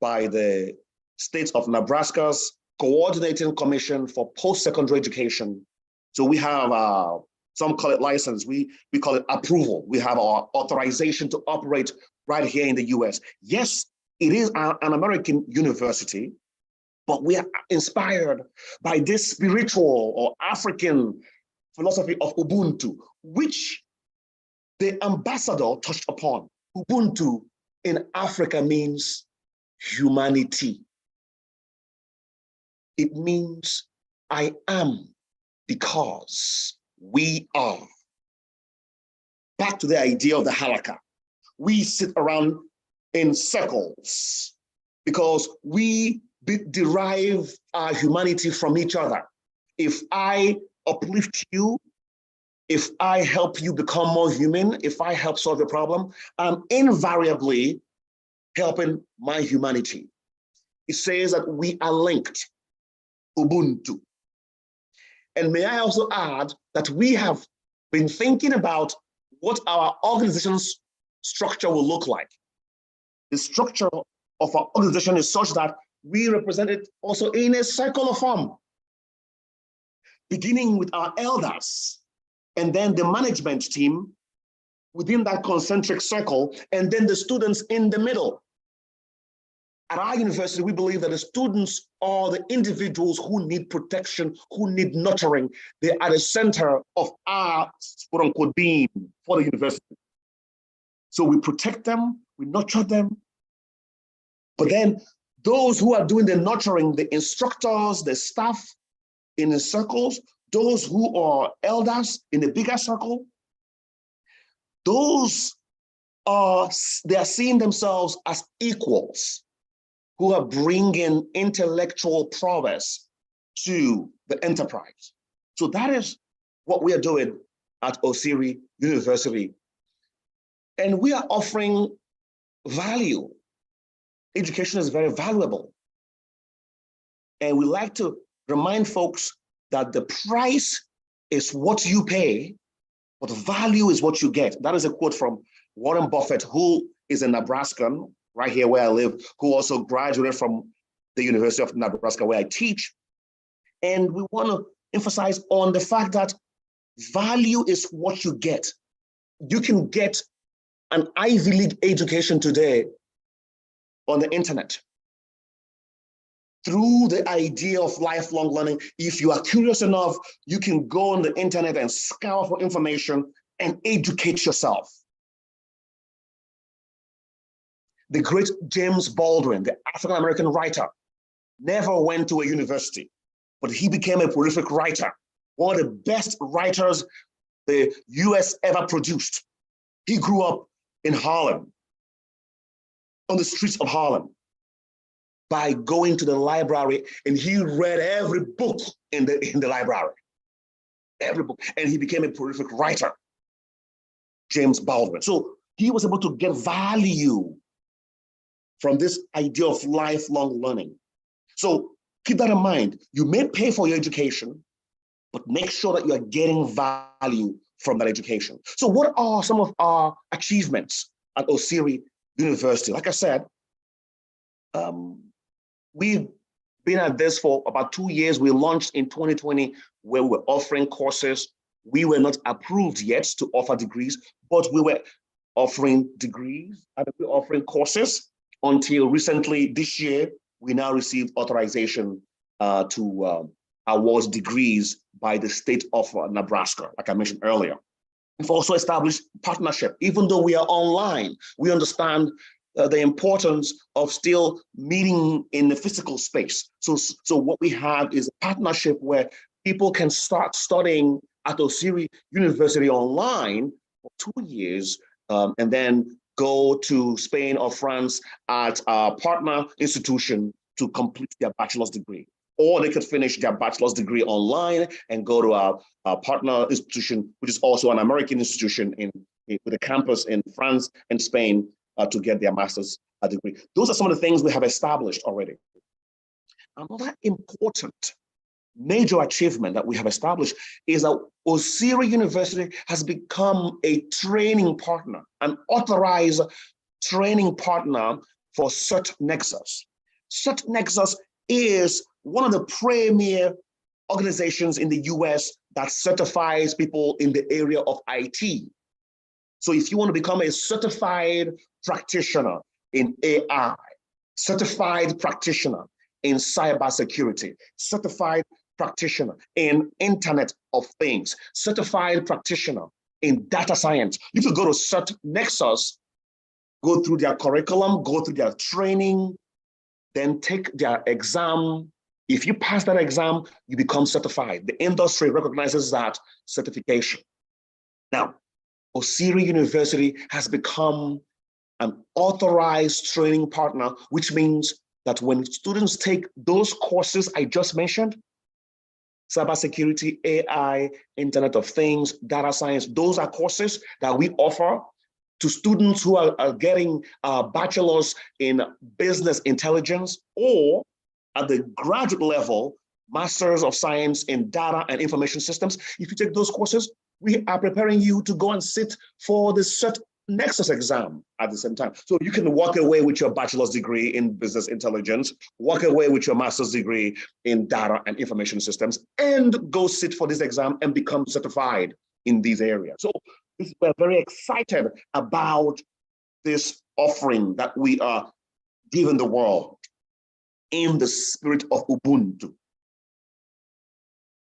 by the state of Nebraska's Coordinating Commission for Post-Secondary Education. So we have, some call it license, we call it approval. We have our authorization to operate right here in the US. Yes, it is an American university, but we are inspired by this spiritual or African philosophy of Ubuntu, which the ambassador touched upon. Ubuntu in Africa means humanity. It means I am because we are. Back to the idea of the halakha. We sit around in circles because we derive our humanity from each other. If I uplift you, if I help you become more human, if I help solve the problem, I'm invariably helping my humanity. It says that we are linked, Ubuntu. And may I also add that we have been thinking about what our organization's structure will look like. The structure of our organization is such that we represent it also in a circular form, beginning with our elders, and then the management team within that concentric circle, and then the students in the middle. At our university, we believe that the students are the individuals who need protection, who need nurturing. They are the center of our, quote unquote, being for the university. So we protect them, we nurture them. But then those who are doing the nurturing, the instructors, the staff in the circles, those who are elders in the bigger circle, those they are seeing themselves as equals who are bringing intellectual prowess to the enterprise. So that is what we are doing at Osiri University. And we are offering value. Education is very valuable. And we like to remind folks that the price is what you pay, but value is what you get. That is a quote from Warren Buffett, who is a Nebraskan, right here where I live, who also graduated from the University of Nebraska where I teach. And we want to emphasize on the fact that value is what you get. You can get an Ivy League education today on the internet through the idea of lifelong learning. If you are curious enough, you can go on the internet and scour for information and educate yourself. The great James Baldwin, the African-American writer, never went to a university, but he became a prolific writer, one of the best writers the US ever produced. He grew up in Harlem, on the streets of Harlem, by going to the library, and he read every book in the library, every book, and he became a prolific writer, James Baldwin. So he was able to get value from this idea of lifelong learning. So keep that in mind. You may pay for your education, but make sure that you are getting value from that education. So what are some of our achievements at Osiri University? Like I said, we've been at this for about 2 years. We launched in 2020 where we're offering courses. We were not approved yet to offer degrees, but we were offering degrees and we were offering courses until recently this year. We now received authorization to award degrees by the state of Nebraska, like I mentioned earlier. We've also established partnership. Even though we are online, we understand the importance of still meeting in the physical space. So what we have is a partnership where people can start studying at Osiri University online for 2 years and then go to Spain or France at a partner institution to complete their bachelor's degree. Or they could finish their bachelor's degree online and go to a partner institution, which is also an American institution with a campus in France and Spain to get their master's degree. Those are some of the things we have established already. Another important major achievement that we have established is that Osiri University has become a training partner, an authorized training partner for CERT Nexus. CERT Nexus is one of the premier organizations in the US that certifies people in the area of IT. So if you want to become a certified practitioner in AI, certified practitioner in cybersecurity, certified practitioner in Internet of Things, certified practitioner in data science, you could go to CERT Nexus, go through their curriculum, go through their training, then take their exam. If you pass that exam, you become certified. The industry recognizes that certification. Now, Osiri University has become an authorized training partner, which means that when students take those courses I just mentioned, cybersecurity, AI, Internet of Things, data science, those are courses that we offer to students who are getting a bachelor's in business intelligence, or at the graduate level, Masters of Science in Data and Information Systems. If you take those courses, we are preparing you to go and sit for the CERT Nexus exam at the same time. So you can walk away with your bachelor's degree in business intelligence, walk away with your master's degree in data and information systems, and go sit for this exam and become certified in these areas. So we're very excited about this offering that we are giving the world in the spirit of Ubuntu,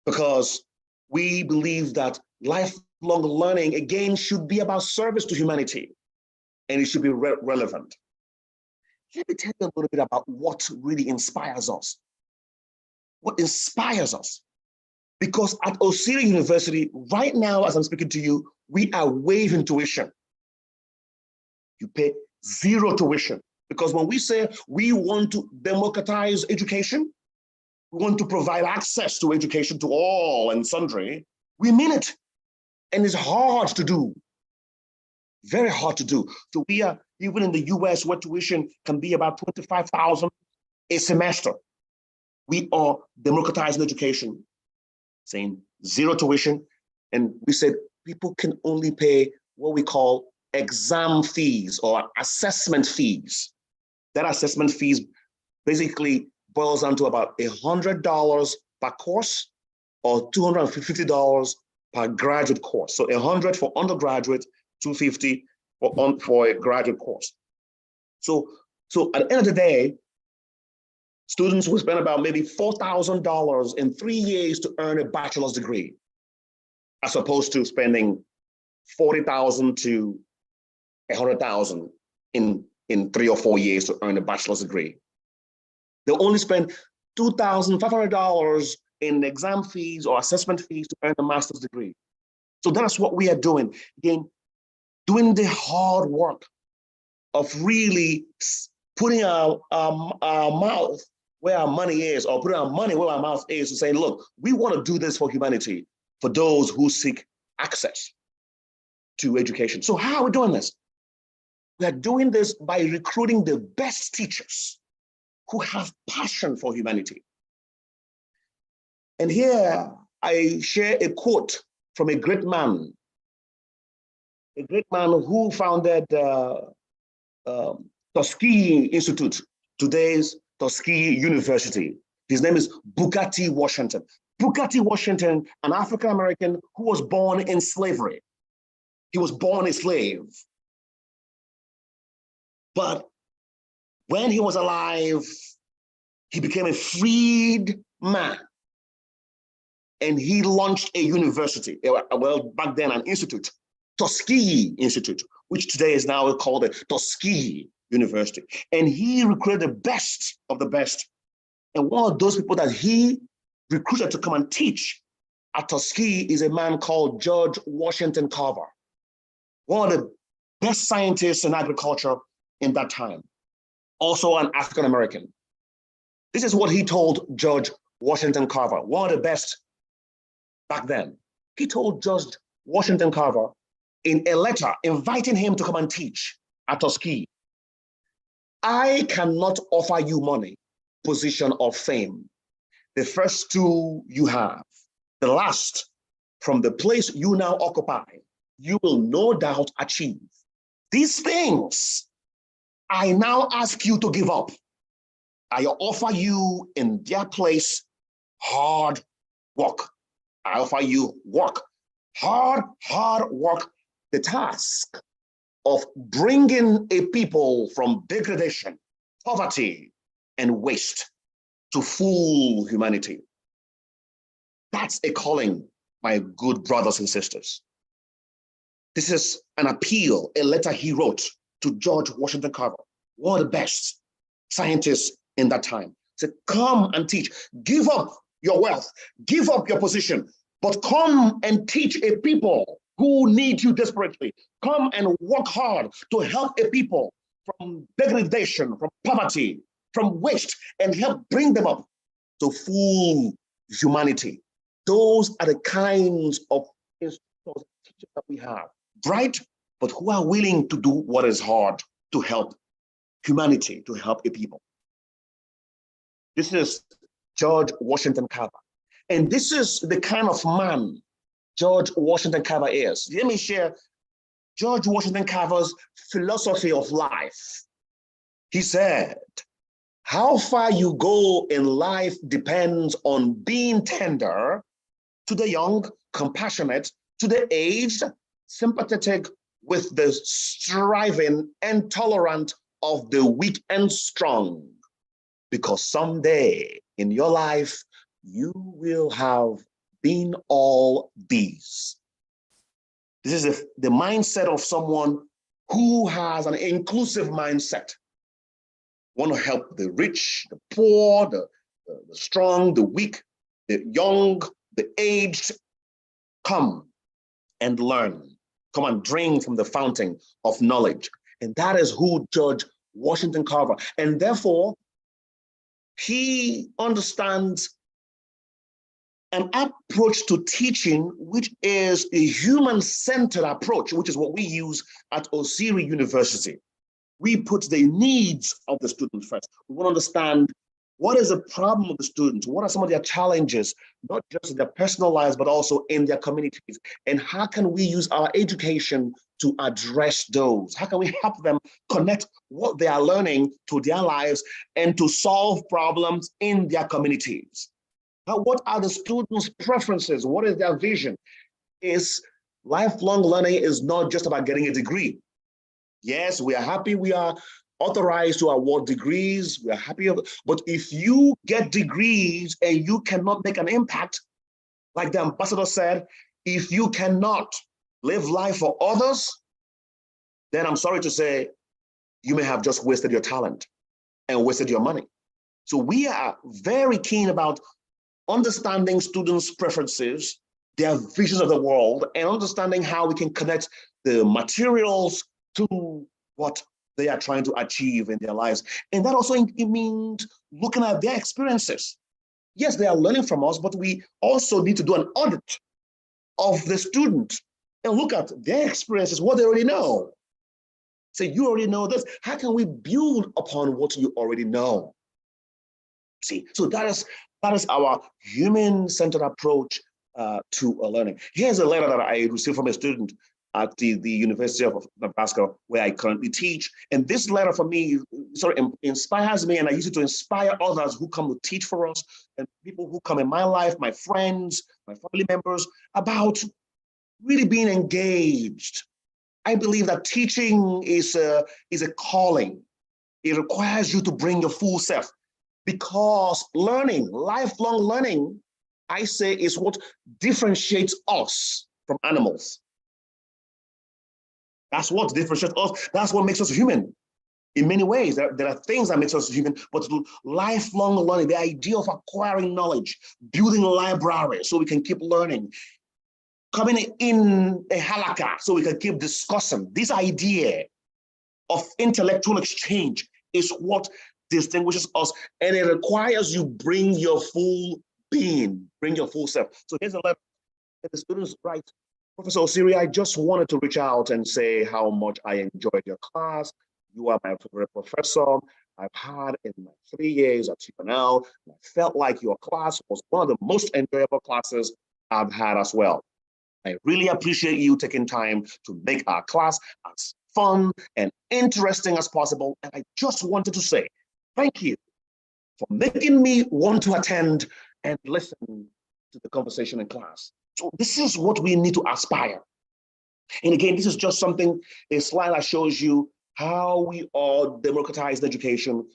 because we believe that lifelong learning, again, should be about service to humanity, and it should be relevant. Let me tell you a little bit about what really inspires us. What inspires us? Because at Osiri University, right now, as I'm speaking to you, we are waiving tuition. You pay zero tuition. Because when we say we want to democratize education, we want to provide access to education to all and sundry, we mean it. And it's hard to do, very hard to do. So we are, even in the US, where tuition can be about $25,000 a semester, we are democratizing education, saying zero tuition. And we said people can only pay what we call exam fees or assessment fees. That assessment fees basically boils down to about $100 per course or $250 per graduate course. So $100 for undergraduate, $250 for a graduate course. So at the end of the day, students will spend about maybe $4,000 in 3 years to earn a bachelor's degree, as opposed to spending $40,000 to $100,000 in 3 or 4 years to earn a bachelor's degree. They'll only spend $2,500 in exam fees or assessment fees to earn a master's degree. So that's what we are doing. Again, doing the hard work of really putting our mouth where our money is, or putting our money where our mouth is, and saying, look, we want to do this for humanity, for those who seek access to education. So how are we doing this? We are doing this by recruiting the best teachers who have passion for humanity. And here I share a quote from a great man who founded Tuskegee Institute, today's Tuskegee University. His name is Booker T. Washington. Booker T. Washington, an African-American who was born in slavery. He was born a slave. But when he was alive, he became a freed man. And he launched a university, well, back then an institute, Tuskegee Institute, which today is now called the Tuskegee University. And he recruited the best of the best. And one of those people that he recruited to come and teach at Tuskegee is a man called George Washington Carver, one of the best scientists in agriculture in that time, also an African-American. This is what he told George Washington Carver, one of the best back then. He told George Washington Carver in a letter inviting him to come and teach at Tuskegee, I cannot offer you money, position, or fame. The first two you have. The last, from the place you now occupy, you will no doubt achieve. These things I now ask you to give up. I offer you in their place hard work. I offer you work, hard work, the task of bringing a people from degradation, poverty, and waste to full humanity. That's a calling, my good brothers and sisters. This is an appeal, a letter he wrote to George Washington Carver, one of the best scientists in that time. He said, come and teach, give up your wealth, give up your position, but come and teach a people who need you desperately. Come and work hard to help a people from degradation, from poverty, from waste, and help bring them up to full humanity. Those are the kinds of teachers that we have. Bright, but who are willing to do what is hard to help humanity, to help a people. This is George Washington Carver. And this is the kind of man George Washington Carver is. Let me share George Washington Carver's philosophy of life. He said, how far you go in life depends on being tender to the young, compassionate to the aged, sympathetic with the striving and tolerant of the weak and strong. Because someday in your life, you will have been all these. This is the mindset of someone who has an inclusive mindset. Want to help the rich, the poor, the strong, the weak, the young, the aged. Come and learn. Come and drink from the fountain of knowledge. And that is who George Washington Carver. And therefore, he understands an approach to teaching, which is a human-centered approach, which is what we use at Osiri University. We put the needs of the students first. We want to understand what is the problem of the students, what are some of their challenges, not just in their personal lives, but also in their communities, and how can we use our education to address those? How can we help them connect what they are learning to their lives and to solve problems in their communities? What are the students' preferences? What is their vision? Is lifelong learning is not just about getting a degree. Yes, we are happy we are authorized to award degrees. We are happy, but if you get degrees and you cannot make an impact, like the ambassador said, if you cannot live life for others, then I'm sorry to say, you may have just wasted your talent and wasted your money. So we are very keen about understanding students' preferences, their visions of the world, and understanding how we can connect the materials to what they are trying to achieve in their lives. And that also it means looking at their experiences. Yes, they are learning from us, but we also need to do an audit of the student and look at their experiences, what they already know. Say, you already know this. How can we build upon what you already know? See, so that is our human-centered approach to learning. Here's a letter that I received from a student at the University of Nebraska, where I currently teach. And this letter for me sort of inspires me, and I use it to inspire others who come to teach for us, and people who come in my life, my friends, my family members, about really being engaged. I believe that teaching is a calling. It requires you to bring your full self, because learning, lifelong learning, I say, is what differentiates us from animals. That's what differentiates us. That's what makes us human. In many ways, there are things that makes us human, but lifelong learning, the idea of acquiring knowledge, building a library so we can keep learning, coming in a halakha so we can keep discussing. This idea of intellectual exchange is what distinguishes us, and it requires you bring your full being, bring your full self. So here's a letter that the students write. Professor Osiri, I just wanted to reach out and say how much I enjoyed your class. You are my favorite professor I've had in my 3 years at UNL. I felt like your class was one of the most enjoyable classes I've had as well. I really appreciate you taking time to make our class as fun and interesting as possible. And I just wanted to say thank you for making me want to attend and listen to the conversation in class. So this is what we need to aspire. And again, this is just something, a slide that shows you how we are democratizing education,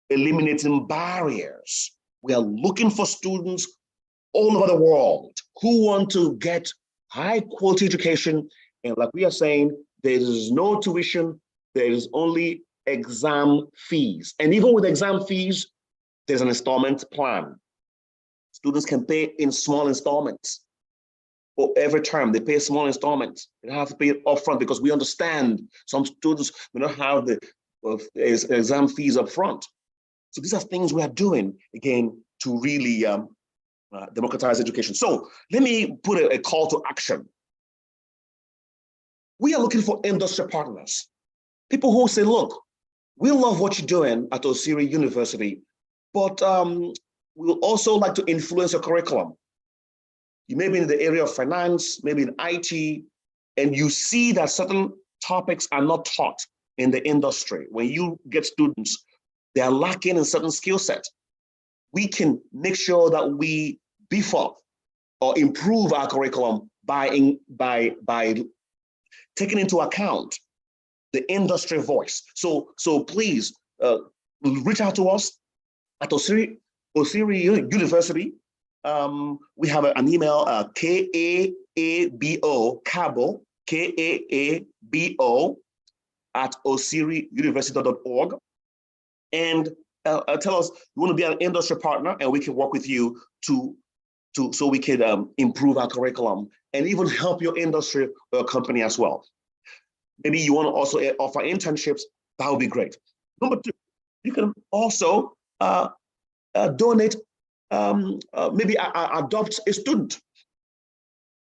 eliminating barriers. We are looking for students all over the world who want to get high quality education. And like we are saying, there is no tuition, there is only exam fees. And even with exam fees, there's an installment plan. Students can pay in small installments. Or every term they pay small installments. They don't have to pay it upfront, because we understand some students may not have the exam fees up front. So these are things we are doing, again, to really democratize education. So let me put a call to action. We are looking for industry partners, people who say, look, we love what you're doing at Osiri University, but we would also like to influence your curriculum. You may be in the area of finance, maybe in IT, and you see that certain topics are not taught in the industry. When you get students, they are lacking in certain skill sets. We can make sure that we beef up or improve our curriculum by taking into account the industry voice. So please reach out to us at Osiri University. We have an email, KAABO, at osiriuniversity.org. And tell us you want to be an industry partner, and we can work with you so we can improve our curriculum and even help your industry company as well. Maybe you want to also offer internships. That would be great. Number 2, you can also donate, maybe adopt a student,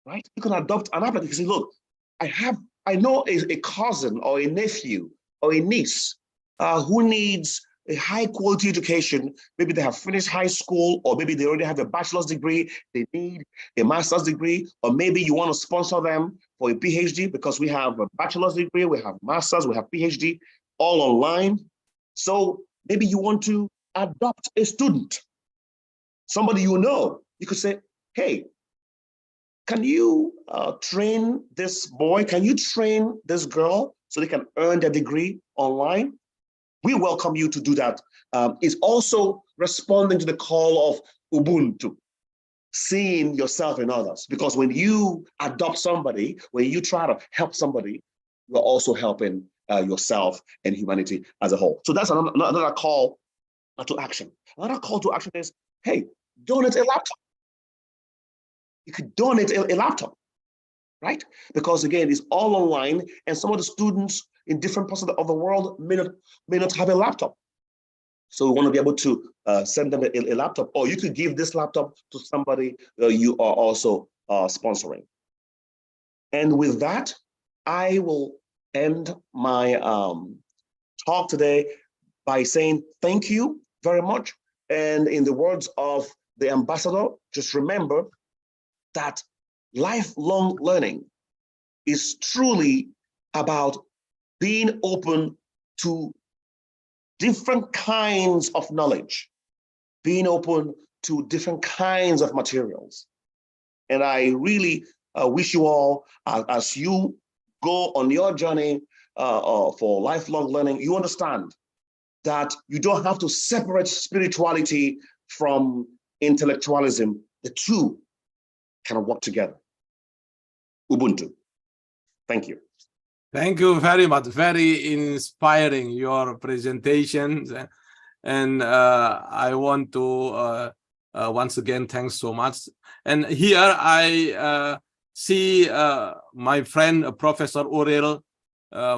right? You can adopt an applicant. You say, look, I know a cousin or a nephew or a niece who needs a high quality education. Maybe they have finished high school, or maybe they already have a bachelor's degree. They need a master's degree, or maybe you want to sponsor them for a PhD, because we have a bachelor's degree, we have master's, we have PhD, all online. So maybe you want to adopt a student, somebody you know. You could say, hey, can you train this boy? Can you train this girl so they can earn their degree online? We welcome you to do that. It's also responding to the call of Ubuntu, seeing yourself in others. Because when you adopt somebody, when you try to help somebody, you're also helping yourself and humanity as a whole. So that's another call to action. Another call to action is, hey, donate a laptop. You could donate a laptop, right? Because again, it's all online, and some of the students in different parts of the world may not have a laptop. So we want to be able to send them a laptop, or you could give this laptop to somebody you are also sponsoring. And with that, I will end my talk today by saying thank you very much. And in the words of the ambassador, just remember that lifelong learning is truly about being open to different kinds of knowledge, being open to different kinds of materials. And I really wish you all, as you go on your journey for lifelong learning, you understand that you don't have to separate spirituality from intellectualism. The two can work together. Ubuntu. Thank you. Thank you very much. Very inspiring, your presentations. And I want to once again, thanks so much. And here I see my friend, Professor Uriel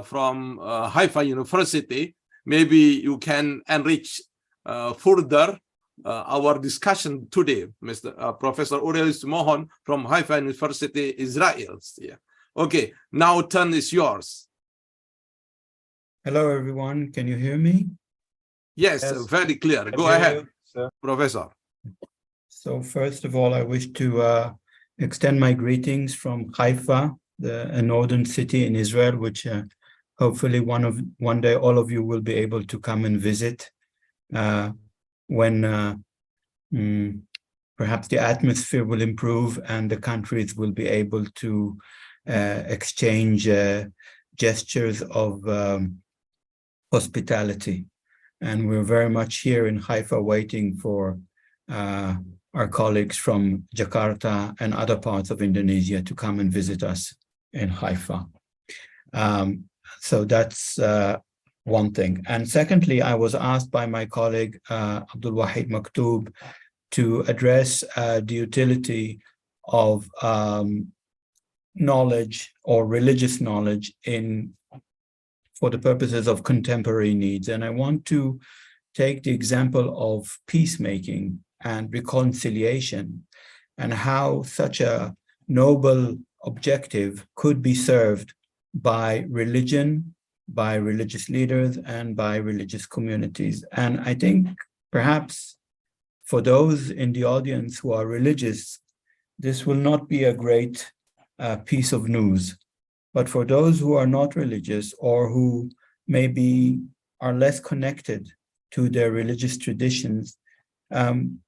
from Haifa University. Maybe you can enrich further our discussion today, Mr. Professor Uriel Mohon from Haifa University, Israel. Yeah. Okay, now turn is yours. Hello, everyone. Can you hear me? Yes, very clear. Go ahead, Professor. So first of all, I wish to extend my greetings from Haifa, a northern city in Israel, which hopefully one day all of you will be able to come and visit when perhaps the atmosphere will improve and the countries will be able to exchange gestures of hospitality. And we're very much here in Haifa waiting for our colleagues from Jakarta and other parts of Indonesia to come and visit us in Haifa. So that's one thing. And secondly, I was asked by my colleague, Abdul Wahid Maktoub, to address the utility of knowledge or religious knowledge for the purposes of contemporary needs. And I want to take the example of peacemaking and reconciliation and how such a noble objective could be served by religion, by religious leaders, and by religious communities. And I think perhaps for those in the audience who are religious, this will not be a great piece of news. But for those who are not religious or who maybe are less connected to their religious traditions,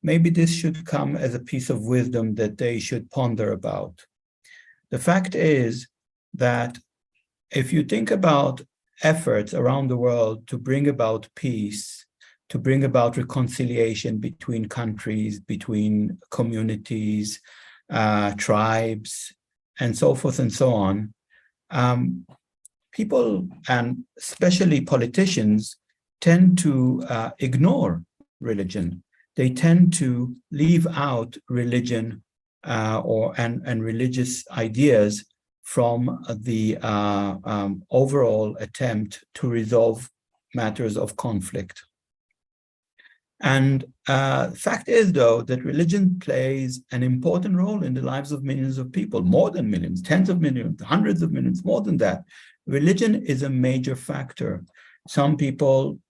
maybe this should come as a piece of wisdom that they should ponder about. The fact is that if you think about efforts around the world to bring about peace, to bring about reconciliation between countries, between communities, tribes, and so forth and so on, people, and especially politicians, tend to ignore religion. They tend to leave out religion and religious ideas from the overall attempt to resolve matters of conflict. And fact is, though, that religion plays an important role in the lives of millions of people, more than millions, tens of millions, hundreds of millions, more than that. Religion is a major factor. Some people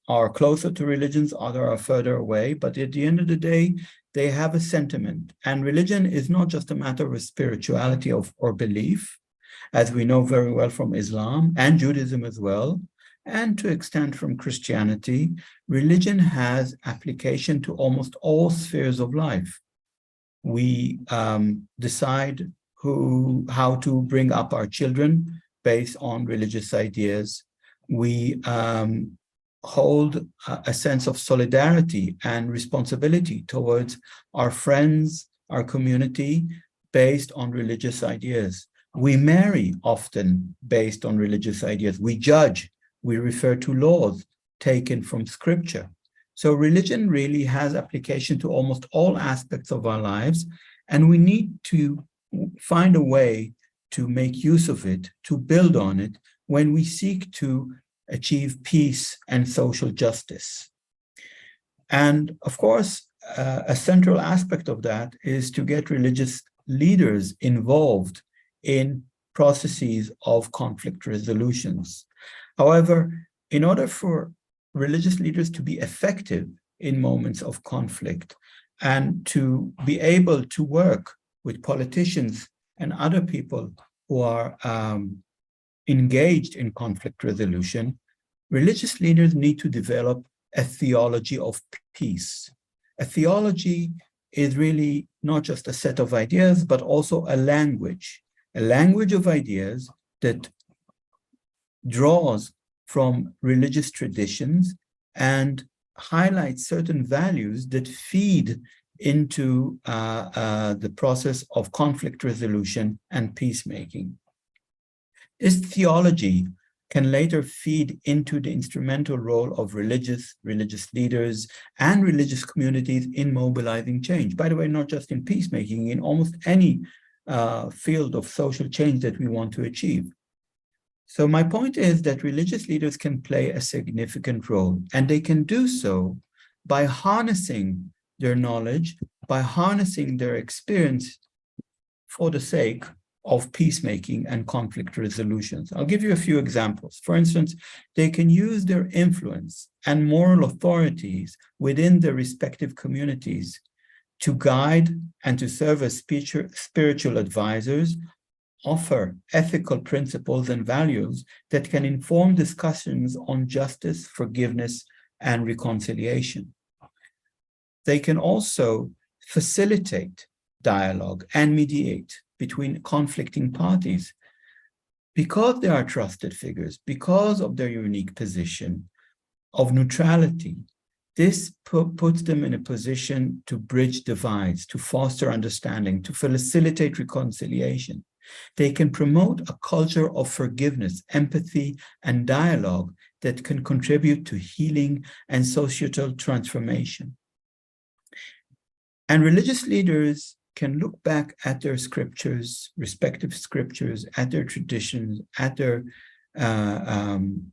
are closer to religions, others are further away, but at the end of the day, they have a sentiment. And religion is not just a matter of spirituality or belief, as we know very well from Islam and Judaism as well, and to extent from Christianity. Religion has application to almost all spheres of life. We decide how to bring up our children based on religious ideas. We hold a sense of solidarity and responsibility towards our friends, our community, based on religious ideas. We marry often based on religious ideas. We judge. We refer to laws taken from scripture. So religion really has application to almost all aspects of our lives, and we need to find a way to make use of it, to build on it, when we seek to achieve peace and social justice. And of course, a central aspect of that is to get religious leaders involved in processes of conflict resolutions. However, in order for religious leaders to be effective in moments of conflict and to be able to work with politicians and other people who are engaged in conflict resolution, religious leaders need to develop a theology of peace. A theology is really not just a set of ideas, but also a language of ideas that draws from religious traditions and highlights certain values that feed into the process of conflict resolution and peacemaking. This theology can later feed into the instrumental role of religious leaders and religious communities in mobilizing change. By the way, not just in peacemaking, in almost any field of social change that we want to achieve. So my point is that religious leaders can play a significant role, and they can do so by harnessing their knowledge, by harnessing their experience for the sake of peacemaking and conflict resolutions. I'll give you a few examples. For instance, they can use their influence and moral authorities within their respective communities to guide and to serve as spiritual advisors, offer ethical principles and values that can inform discussions on justice, forgiveness, and reconciliation. They can also facilitate dialogue and mediate between conflicting parties. Because they are trusted figures, because of their unique position of neutrality, this puts them in a position to bridge divides, to foster understanding, to facilitate reconciliation. They can promote a culture of forgiveness, empathy, and dialogue that can contribute to healing and societal transformation. And religious leaders can look back at their scriptures, respective scriptures, at their traditions, at their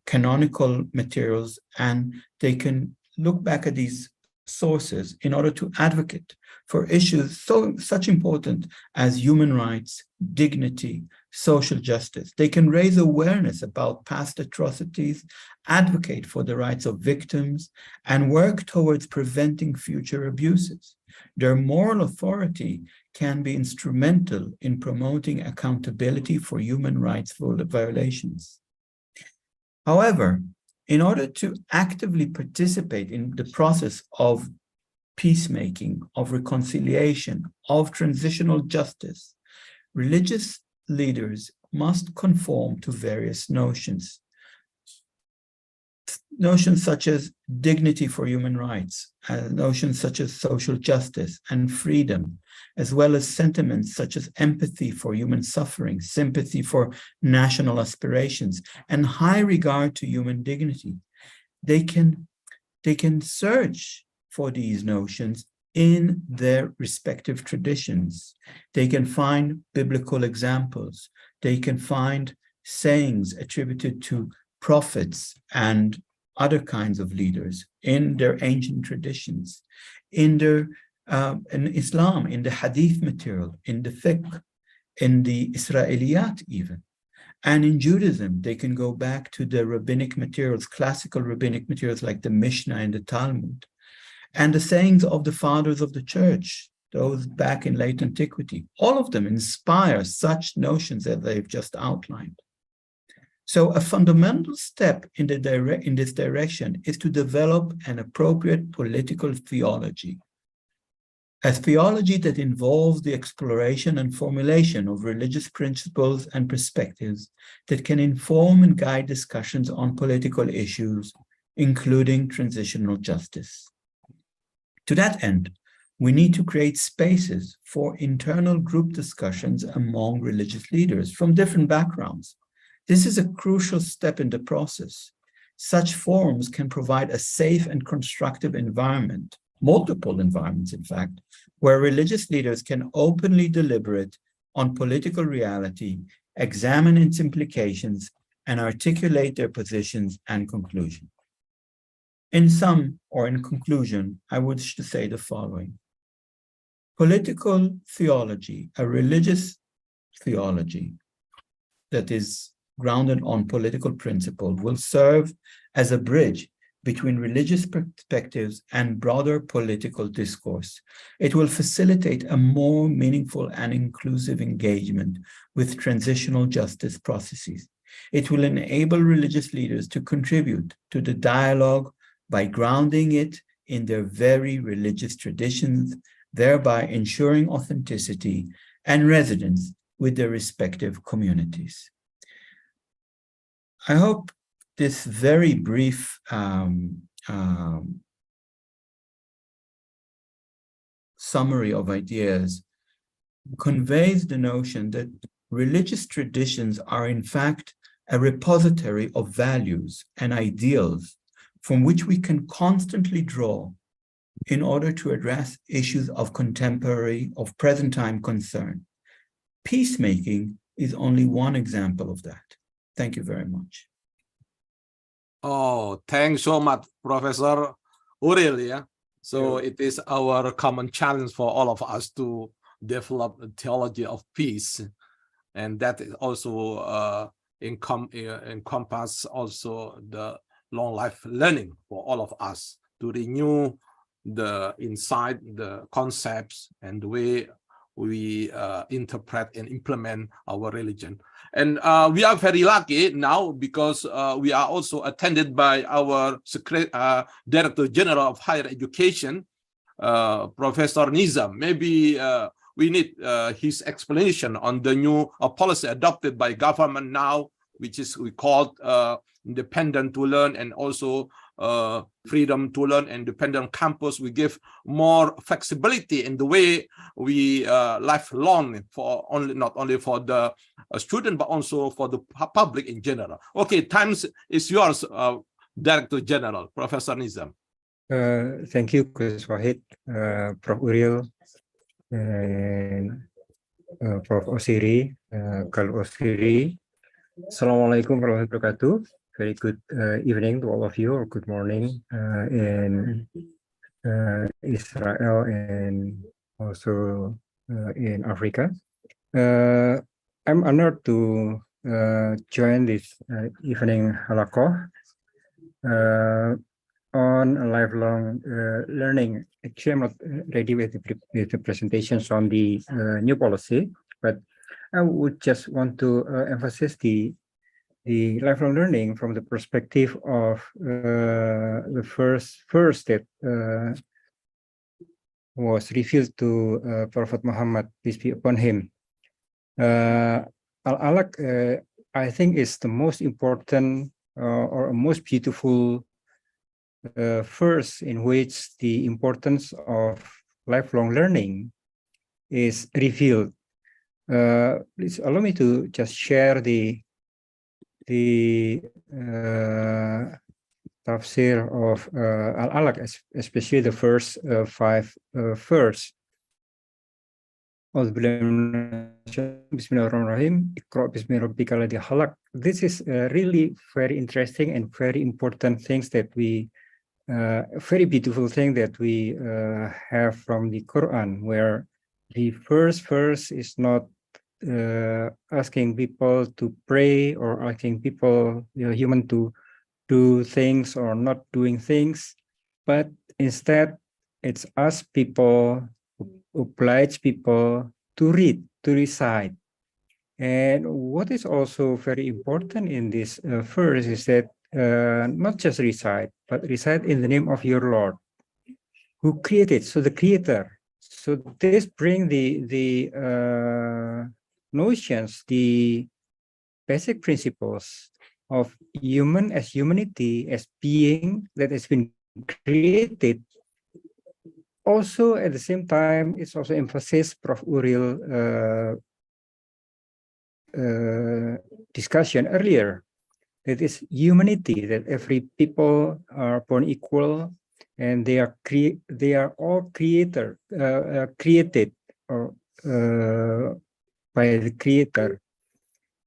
canonical materials, and they can look back at these sources in order to advocate for issues such important as human rights, dignity, social justice. They can raise awareness about past atrocities, advocate for the rights of victims, and work towards preventing future abuses. Their moral authority can be instrumental in promoting accountability for human rights violations. However, in order to actively participate in the process of peacemaking, of reconciliation, of transitional justice, religious leaders must conform to various notions. Notions such as dignity for human rights, notions such as social justice and freedom, as well as sentiments such as empathy for human suffering, sympathy for national aspirations, and high regard to human dignity. They can search for these notions in their respective traditions. They can find biblical examples. They can find sayings attributed to prophets and other kinds of leaders in their ancient traditions, in Islam, in the hadith material, in the fiqh, in the Israeliyat even. And in Judaism, they can go back to the rabbinic materials, classical rabbinic materials like the Mishnah and the Talmud, and the sayings of the fathers of the church, those back in late antiquity. All of them inspire such notions that they've just outlined. So a fundamental step in this direction is to develop an appropriate political theology, a theology that involves the exploration and formulation of religious principles and perspectives that can inform and guide discussions on political issues, including transitional justice. To that end, we need to create spaces for internal group discussions among religious leaders from different backgrounds. This is a crucial step in the process. Such forums can provide a safe and constructive environment, multiple environments, in fact, where religious leaders can openly deliberate on political reality, examine its implications, and articulate their positions and conclusions. In sum, or in conclusion, I wish to say the following. Political theology, a religious theology, that is grounded on political principle will serve as a bridge between religious perspectives and broader political discourse. It will facilitate a more meaningful and inclusive engagement with transitional justice processes. It will enable religious leaders to contribute to the dialogue by grounding it in their very religious traditions, thereby ensuring authenticity and resonance with their respective communities. I hope this very brief summary of ideas conveys the notion that religious traditions are in fact a repository of values and ideals from which we can constantly draw in order to address issues of present time concern. Peacemaking is only one example of that. Thank you very much. Oh, thanks so much, Professor Aurelia. So it is our common challenge for all of us to develop a theology of peace. And that is also encompass also the long life learning for all of us to renew the insight, the concepts, and the way we interpret and implement our religion. And we are very lucky now because we are also attended by our Director General of Higher Education, Professor Nizam. Maybe we need his explanation on the new policy adopted by government now, which is we call independent to learn, and also freedom to learn, independent campus. We give more flexibility in the way we lifelong for not only for the student but also for the public in general. Okay, time is yours, Director General, Professor Nizam. Thank you, Chris Wahid, Prof. Uriel, and Prof. Osiri, Kal Osiri. Assalamualaikum warahmatullahi wabarakatuh. Very good evening to all of you, or good morning in Israel and also in Africa. I'm honored to join this evening halaqah on lifelong learning. Actually, I'm not ready with the presentations on the new policy, but I would just want to emphasize the lifelong learning from the perspective of the first verse that was revealed to Prophet Muhammad, peace be upon him. Al-Alaq, I think, is the most important or most beautiful verse in which the importance of lifelong learning is revealed. Please allow me to just share the tafsir of Al-Alaq, especially the first 5 verse. Bismillahirrahmanirrahim. Iqra bismi rabbika alladhi khalaq. This is really very interesting and very important things that we, very beautiful thing that we have from the Quran, where the first verse is not asking people to pray or asking people, human, to do things or not doing things, but instead it's us people, oblige people to read, to recite. And what is also very important in this verse is that not just recite, but recite in the name of your Lord, who created, so the creator. So this brings the notions, the basic principles of human as humanity, as being that has been created. Also, at the same time, it's also emphasis Prof. Uriel discussion earlier. That is humanity, that every people are born equal, and they are all created or by the Creator.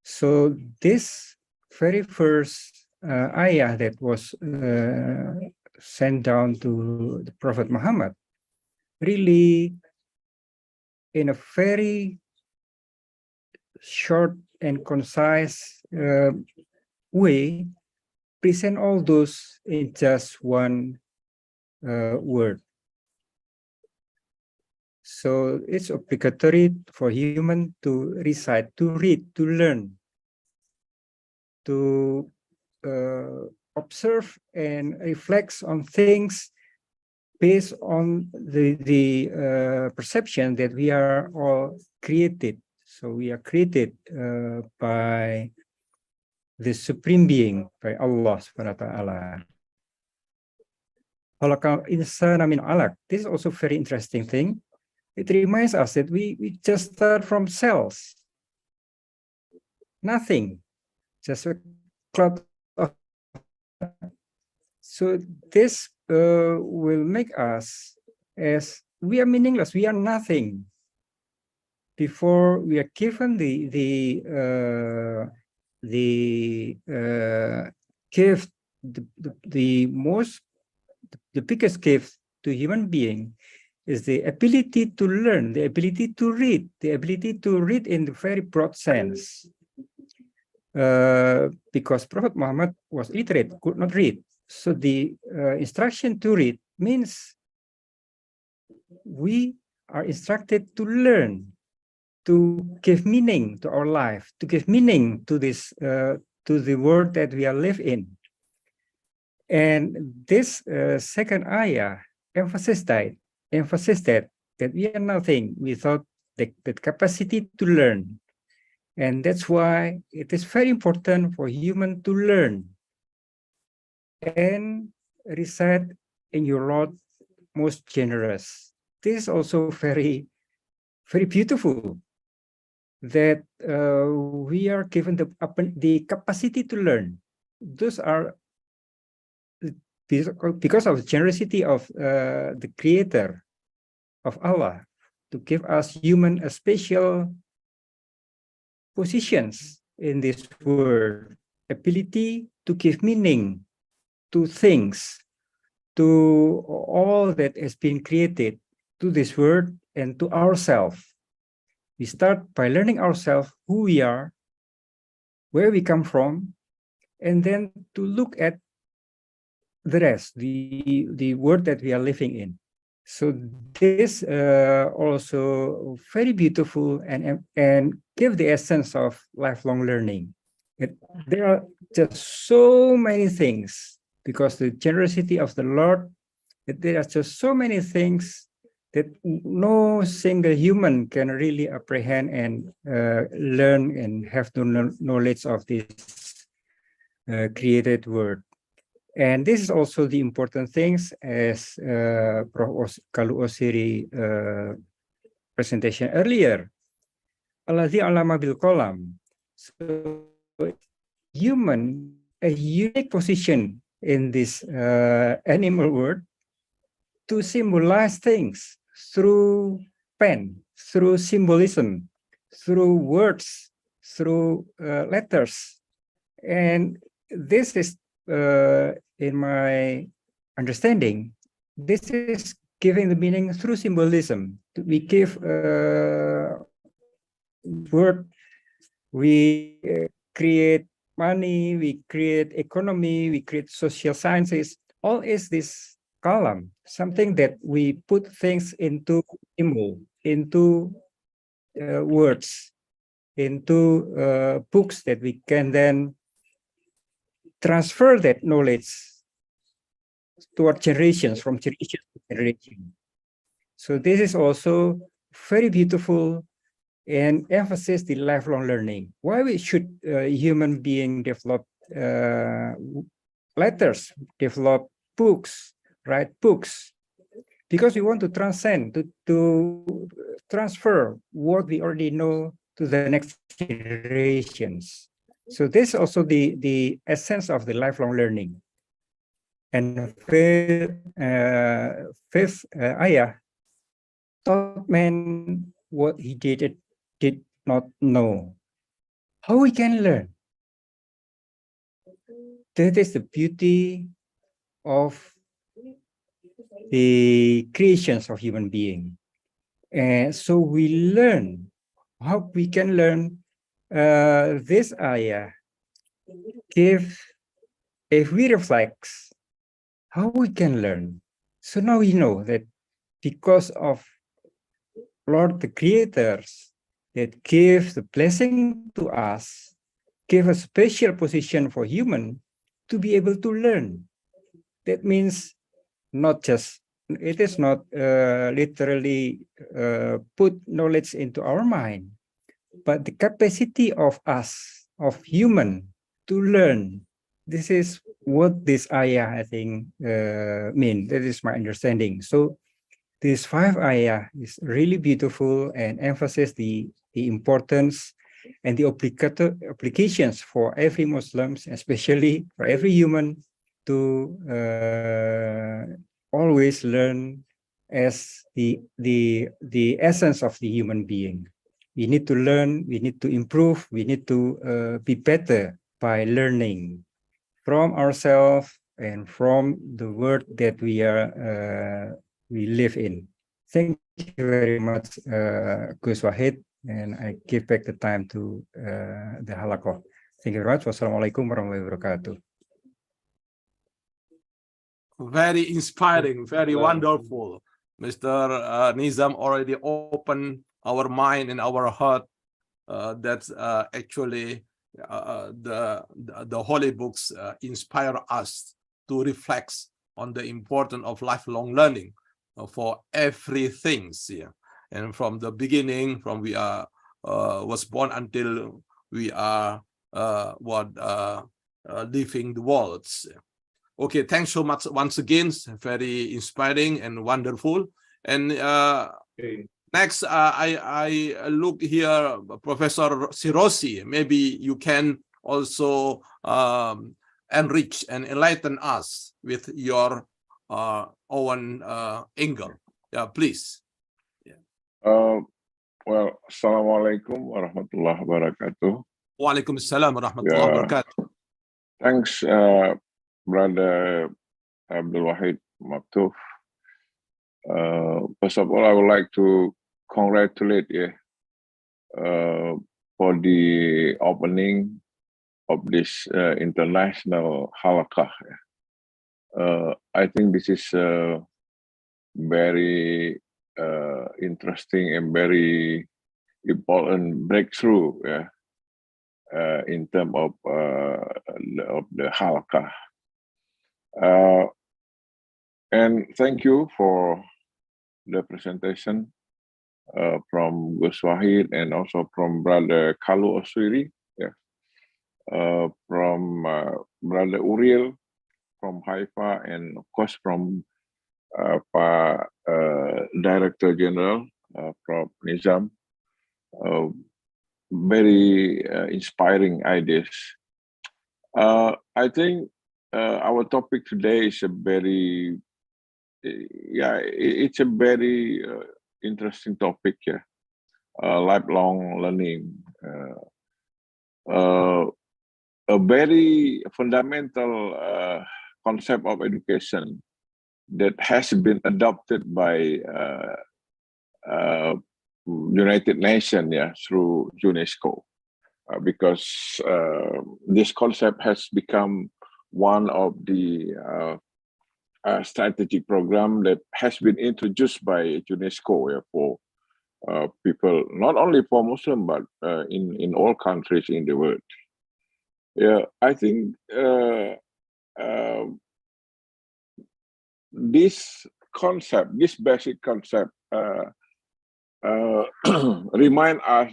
So this very first ayah that was sent down to the Prophet Muhammad really, in a very short and concise way, present all those in just one word. So it's obligatory for human to recite, to read, to learn, to observe and reflect on things based on the perception that we are all created. So we are created by the Supreme Being, by Allah subhanahu wa ta'ala. Khalaqal insana min alaq. This is also very interesting thing. It reminds us that we just start from cells. Nothing. Just a cloud of. So this will make us as we are meaningless. We are nothing. Before we are given the gift, the biggest gift to human being is the ability to learn, the ability to read in the very broad sense. Because Prophet Muhammad was illiterate, could not read. So the instruction to read means we are instructed to learn, to give meaning to our life, to give meaning to this, to the world that we are live in. And this second ayah emphasizes that we are nothing without the capacity to learn. And that's why it is very important for human to learn and recite in your Lord most generous. This is also very, very beautiful that we are given the capacity to learn. Those are because of the generosity of the Creator of Allah to give us human a special positions in this world, ability to give meaning to things, to all that has been created, to this world and to ourselves. We start by learning ourselves who we are, where we come from, and then to look at the rest, the world that we are living in. So this also very beautiful and give the essence of lifelong learning. There are just so many things because the generosity of the Lord, there are just so many things that no single human can really apprehend and learn and have the knowledge of this created world. And this is also the important things as Prof. Kalu Osiri presentation earlier. Alladhi alama bil qalam. So human, a unique position in this animal world to symbolize things through pen, through symbolism, through words, through letters. And this is in my understanding, this is giving the meaning through symbolism. We give word, we create money, we create economy, we create social sciences. All is this column, something that we put things into symbol, into words, into books that we can then transfer that knowledge to our generations, from generation to generation. So this is also very beautiful and emphasize the lifelong learning. Why we should human being develop letters, develop books, write books? Because we want to transcend, to transfer what we already know to the next generations. So this is also the essence of the lifelong learning. And fifth ayah taught man what he did not know. How we can learn? That is the beauty of the creations of human being. And so we learn how we can learn this ayah give, if we reflect how we can learn. So now we know that because of Lord the Creators that give the blessing to us, give a special position for human to be able to learn. That means not just, it is not literally put knowledge into our mind, but the capacity of us, of human, to learn. This is what this ayah, I think, mean. That is my understanding. So this 5 ayah is really beautiful and emphasizes the importance and the applications for every Muslims, especially for every human, to always learn as the essence of the human being. We need to learn, we need to improve, we need to be better by learning from ourselves and from the world that we live in. Thank you very much, Gus Wahid, and I give back the time to the halaqah. Thank you very much. Wassalamualaikum warahmatullahi wabarakatuh. Very inspiring, very wonderful. Mr. Nizam already opened our mind and our heart. That's actually the holy books inspire us to reflect on the importance of lifelong learning for everything here. And from the beginning, from we are was born until we are living the worlds. Okay, thanks so much once again. Very inspiring and wonderful. And next, I look here, Professor Sirosi. Maybe you can also enrich and enlighten us with your own angle. Yeah, please. Well, Assalamualaikum warahmatullahi wabarakatuh. Waalaikumsalam warahmatullahi wabarakatuh. Thanks, Brother Abdul Wahid Maktub. First of all, I would like to congratulate you for the opening of this international halaqah. I think this is a very interesting and very important breakthrough in terms of the halaqah. And thank you for the presentation from Gus Wahid and also from Brother Kalu Oswiri, from Brother Uriel from Haifa, and of course from Director General Prof. Nizam. Very inspiring ideas. I think our topic today is a very, it's a very interesting topic. Lifelong learning, a very fundamental concept of education that has been adopted by United Nations through UNESCO, because this concept has become one of the strategic program that has been introduced by UNESCO for people, not only for Muslim, but in all countries in the world. I think this concept, this basic concept, remind us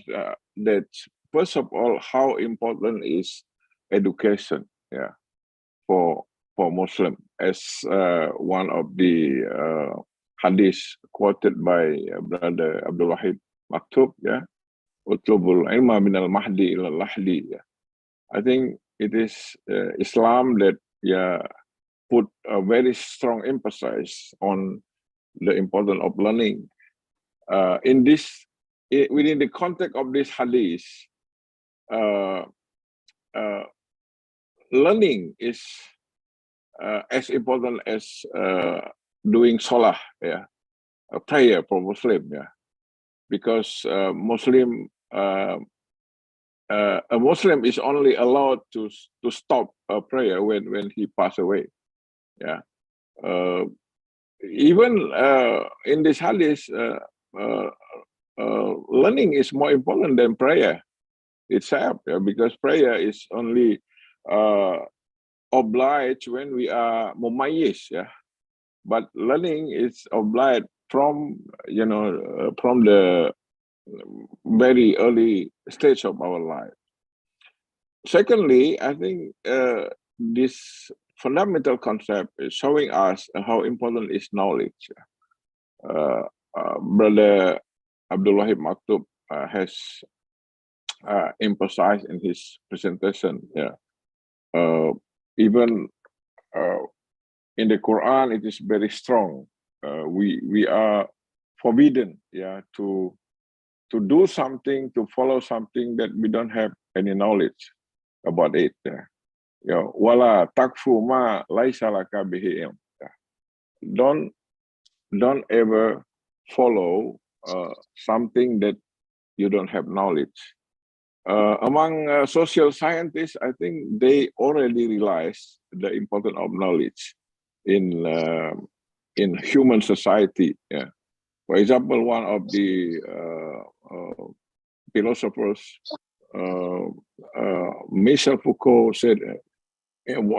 that first of all, how important is education, for Muslim, as one of the hadith quoted by Brother Abdul Wahid Maktub, utlubul ilma minal mahdi ila lahdi. I think it is Islam that put a very strong emphasis on the importance of learning. In this, within the context of this hadith, learning is as important as doing salah, a prayer for Muslim, because Muslim a Muslim is only allowed to stop a prayer when he passed away. Yeah. Even in this hadith, learning is more important than prayer itself, because prayer is only obliged when we are mumayyiz, but learning is obliged from from the very early stage of our life. Secondly, I think this fundamental concept is showing us how important is knowledge. Brother Abdul Wahid Maktub has emphasized in his presentation. Even in the Quran, it is very strong. We are forbidden, to do something, to follow something that we don't have any knowledge about it. Wala takfu ma laisa laka bihi ilm. Don't ever follow something that you don't have knowledge. Among social scientists, I think they already realize the importance of knowledge in human society. For example, one of the philosophers, Michel Foucault, said, and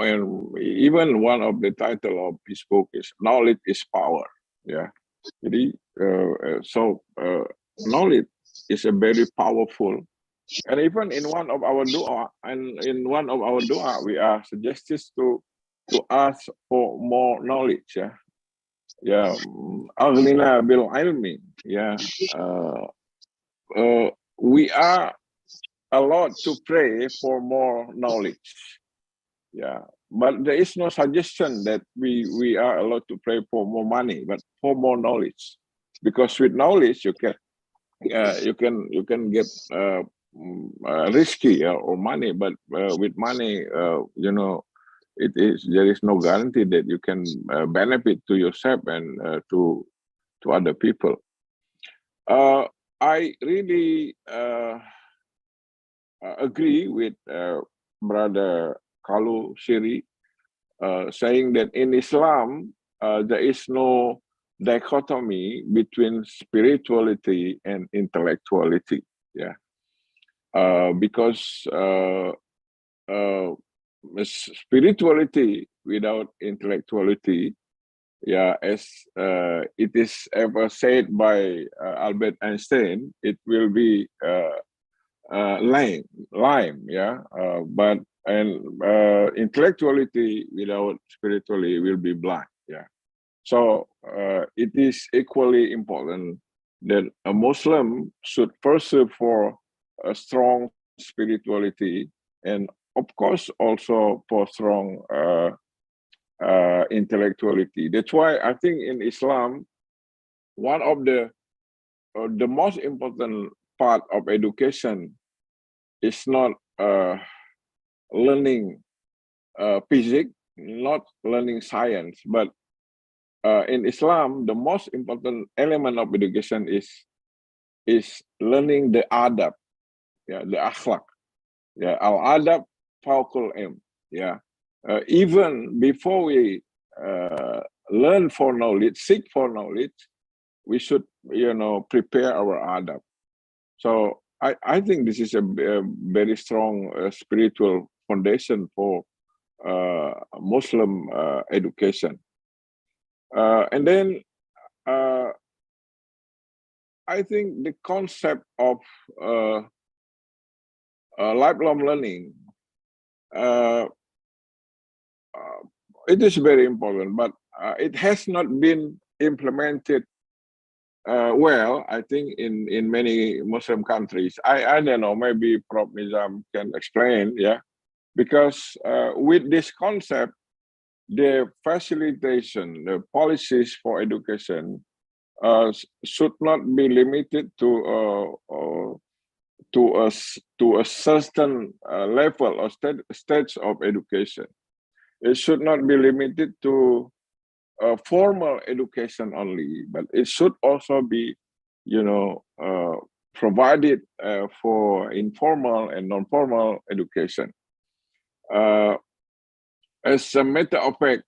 even one of the title of his book is "Knowledge is Power." So knowledge is a very powerful. And even in one of our dua, we are suggested to ask for more knowledge. Aghlina bil ilmi. We are allowed to pray for more knowledge. But there is no suggestion that we are allowed to pray for more money, but for more knowledge, because with knowledge you can get risky or money, but with money, there is no guarantee that you can benefit to yourself and to other people. I really agree with Brother Kalu Siri saying that in Islam there is no dichotomy between spirituality and intellectuality. Because spirituality without intellectuality, as it is ever said by Albert Einstein, it will be lime. But intellectuality without spirituality will be blind. So it is equally important that a Muslim should pursue for a strong spirituality, and of course also for strong intellectuality. That's why I think in Islam, one of the most important part of education is not learning physics, not learning science, but in Islam, the most important element of education is learning the adab, the akhlaq, al-adab fawqul ilm. Even before we learn for knowledge, seek for knowledge, we should, prepare our adab. So I think this is a very strong spiritual foundation for Muslim education. And then I think the concept of lifelong learning, it is very important, but it has not been implemented well, I think, in many Muslim countries. I don't know, maybe Prof. Nizam can explain, because with this concept, the facilitation, the policies for education should not be limited to a certain level or stage of education. It should not be limited to formal education only, but it should also be, provided for informal and non-formal education. As a matter of fact,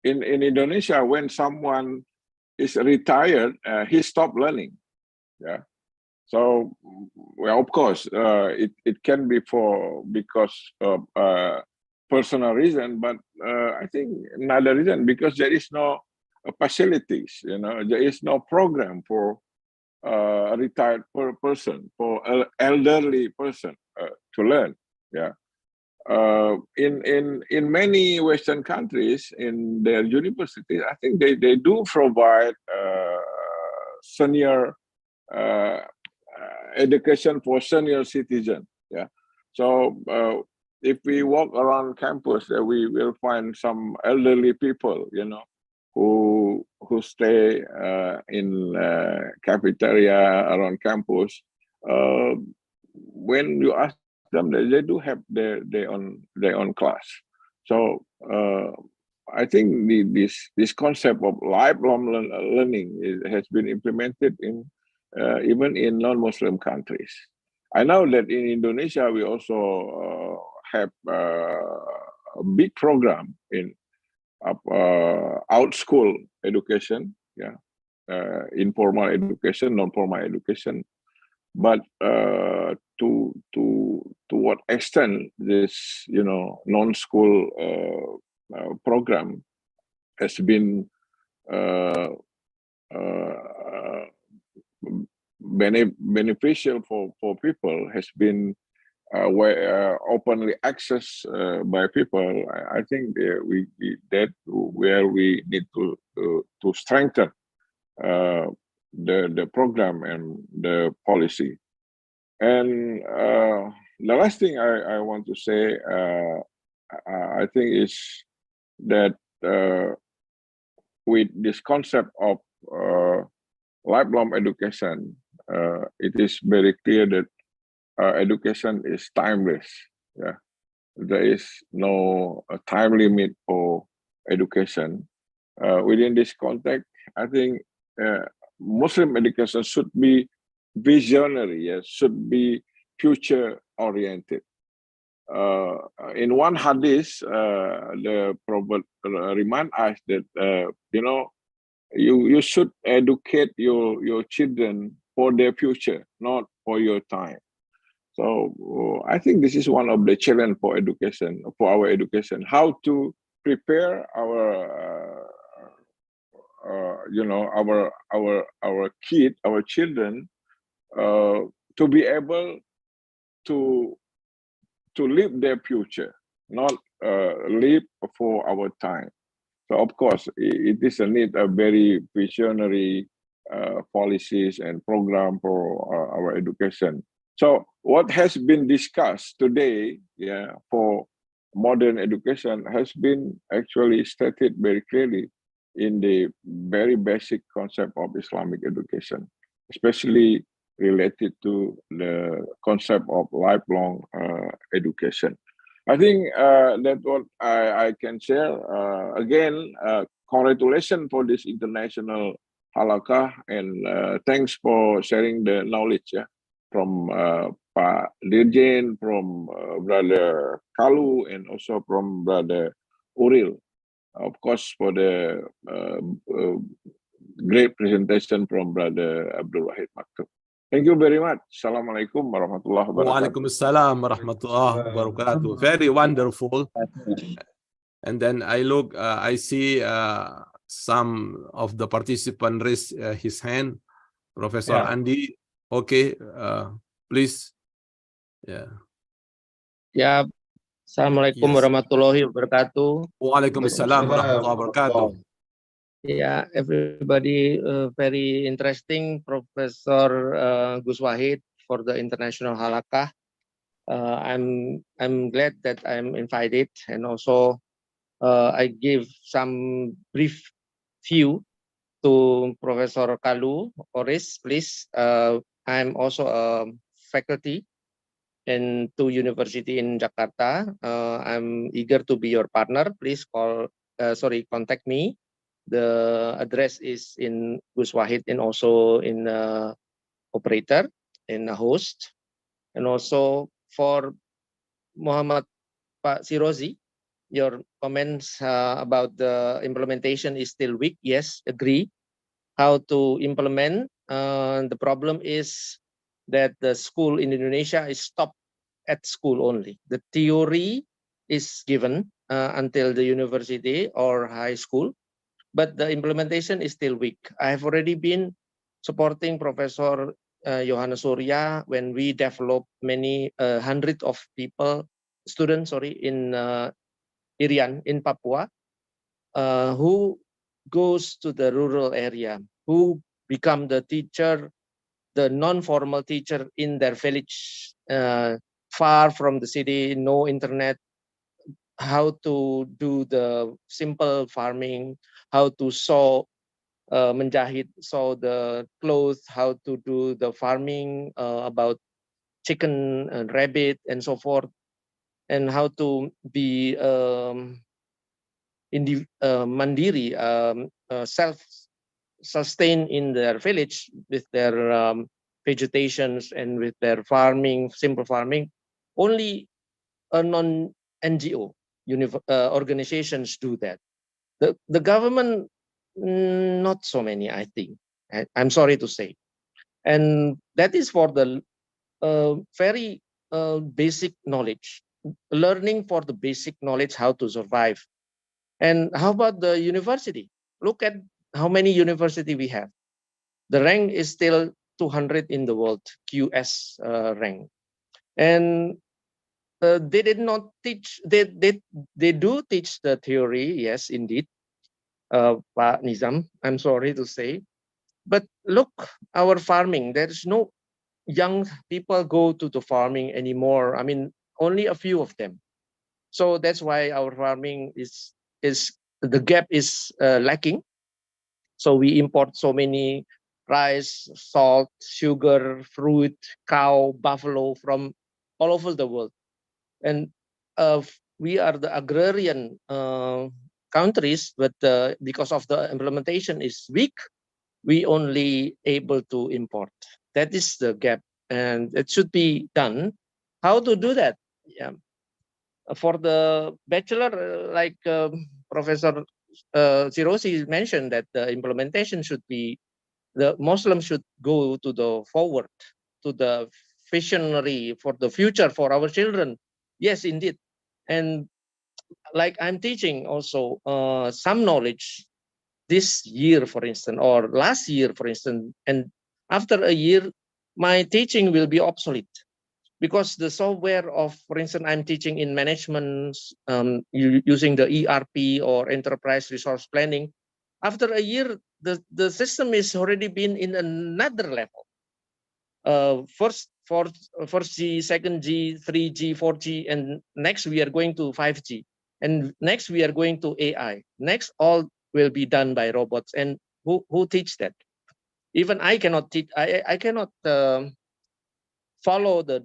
in Indonesia, when someone is retired, he stopped learning. Yeah. So, well, of course, it can be because of personal reason, but I think another reason because there is no facilities. There is no program for a retired person, for elderly person to learn. Yeah. In many Western countries, in their universities, I think they do provide senior education for senior citizens. Yeah. So if we walk around campus, we will find some elderly people, who stay in cafeteria around campus. When you ask them, they do have their own class. So I think this concept of lifelong learning has been implemented in even in non-Muslim countries. I know that in Indonesia we also have a big program in out school education, yeah, informal education, non-formal education. But to what extent this non-school program has been beneficial for people has been openly accessed by people. I think that where we need to strengthen the program and the policy. And the last thing I want to say, I think, is that with this concept of lifelong education, it is very clear that education is timeless. Yeah, there is no time limit for education. Within this context, I think Muslim education should be visionary. Yes, should be future oriented. In one hadith, the Prophet remind us that you should educate your children for their future, not for your time. So I think this is one of the challenge for education, for our education, how to prepare our children to be able to live their future, not live for our time. So of course, it is a need of very visionary policies and program for our education. So what has been discussed today, yeah, for modern education has been actually stated very clearly in the very basic concept of Islamic education, especially related to the concept of lifelong education. I think that's what I can share. Again, congratulations for this international halakah, and thanks for sharing the knowledge, yeah, from Pak Dirjen, from Brother Kalu, and also from Brother Uril. Of course, for the great presentation from Brother Abdul Wahid Maktub. Thank you very much. Assalamualaikum warahmatullahi wabarakatuh. Waalaikumsalam warahmatullahi wabarakatuh. Very wonderful. And then I see some of the participants raise his hand. Professor Andi, okay, please. Yeah. Ya, Assalamualaikum warahmatullahi wabarakatuh. Waalaikumsalam warahmatullahi wabarakatuh. Yeah, everybody, very interesting, Professor Gus Wahid, for the international halakah. I'm glad that I'm invited, and also I give some brief view to Professor Kalu Oris, please. I'm also a faculty in two university in Jakarta. I'm eager to be your partner. Please contact me. The address is in Gus Wahid and also in operator and a host. And also for Muhammad Pak Sirozi, your comments about the implementation is still weak. Yes, agree. How to implement? The problem is that the school in Indonesia is stopped at school only. The theory is given until the university or high school, but the implementation is still weak. I have already been supporting Professor Johannes Surya when we develop many hundreds of students, in Irian in Papua, who goes to the rural area, who become the teacher, the non-formal teacher in their village, far from the city, no internet, how to do the simple farming, how to sew, menjahit, sew the clothes, how to do the farming about chicken and rabbit and so forth, and how to be mandiri, self-sustained in their village with their vegetations and with their farming, simple farming. Only a non-NGO organizations do that. The government, not so many, I think. I'm sorry to say. And that is for the very basic knowledge, learning for the basic knowledge how to survive. And how about the university? Look at how many university we have. The rank is still 200 in the world, QS rank. And they did not teach, they do teach the theory, yes, indeed, Pak Nizam, I'm sorry to say. But look, our farming, there's no young people go to the farming anymore. I mean, only a few of them. So that's why our farming is the gap is lacking. So we import so many rice, salt, sugar, fruit, cow, buffalo from all over the world. And we are the agrarian countries, but because of the implementation is weak, we only able to import. That is the gap, and it should be done. How to do that? Yeah. For the bachelor, like Professor Sirozi mentioned, that the implementation should be, the Muslims should go to the forward, to the visionary for the future for our children. Yes, indeed. And like I'm teaching also some knowledge this year, for instance, or last year, for instance, and after a year, my teaching will be obsolete because the software of, for instance, I'm teaching in management using the ERP or enterprise resource planning. After a year, the system is already been in another level. First 4G, second G, 3G, 4G, and next we are going to 5G. And next we are going to AI. Next, all will be done by robots. And who teach that? Even I cannot teach. I cannot follow the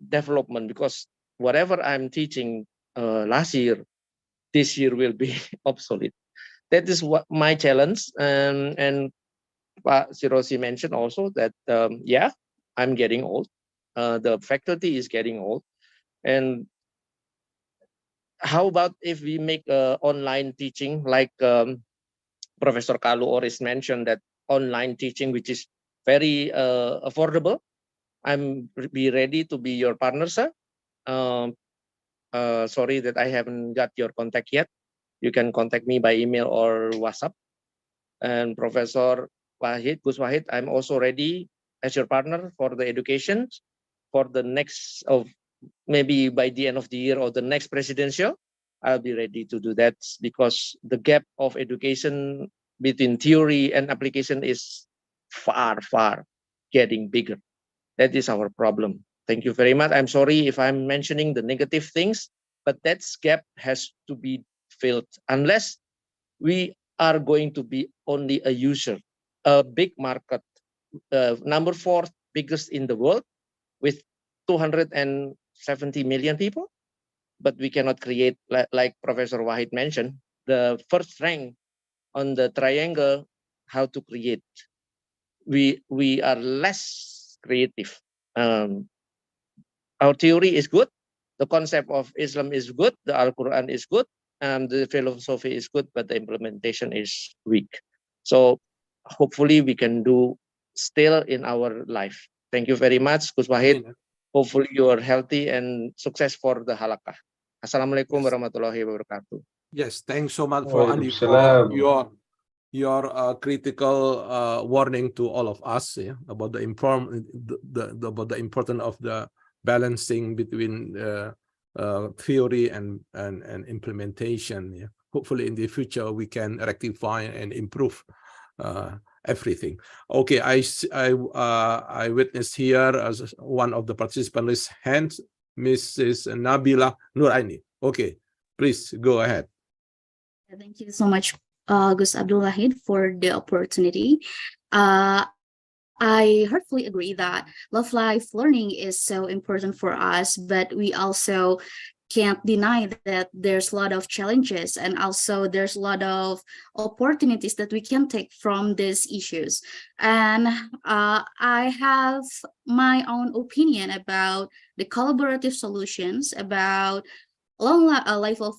development, because whatever I'm teaching last year, this year will be obsolete. That is what my challenge. And Pak Sirozi mentioned also that yeah, I'm getting old. The faculty is getting old. And how about if we make online teaching, like Professor Kalu Oris mentioned, that online teaching, which is very affordable. I'm be ready to be your partner, sir. Sorry that I haven't got your contact yet. You can contact me by email or WhatsApp. And Professor Wahid, Gus Wahid, I'm also ready as your partner for the education for the next of maybe by the end of the year or the next presidential. I'll be ready to do that, because the gap of education between theory and application is far, far getting bigger. That is our problem. Thank you very much. I'm sorry if I'm mentioning the negative things, but that gap has to be filled unless we are going to be only a user, a big market, number 4 biggest in the world with 270 million people, but we cannot create, like Professor Wahid mentioned, the first rank on the triangle, how to create. We are less creative. Our theory is good, the concept of Islam is good, the Al-Quran is good, and the philosophy is good, but the implementation is weak. So hopefully we can do still in our life. Thank you very much, Gus Wahid. Hopefully you are healthy and success for the halakah. Assalamualaikum warahmatullahi wabarakatuh. Yes, thanks so much for Andi for Waalaikumsalam. your critical warning to all of us, yeah, about the about the importance of the balancing between theory and implementation. Yeah. Hopefully in the future we can rectify and improve everything. Okay, I witnessed here as one of the participants' hands, Mrs. Nabila Nuraini. Okay, please go ahead. Thank you so much, Gus Abdul Wahid, for the opportunity. I heartfully agree that love life learning is so important for us, but we also can't deny that there's a lot of challenges, and also there's a lot of opportunities that we can take from these issues. And I have my own opinion about the collaborative solutions, about lifelong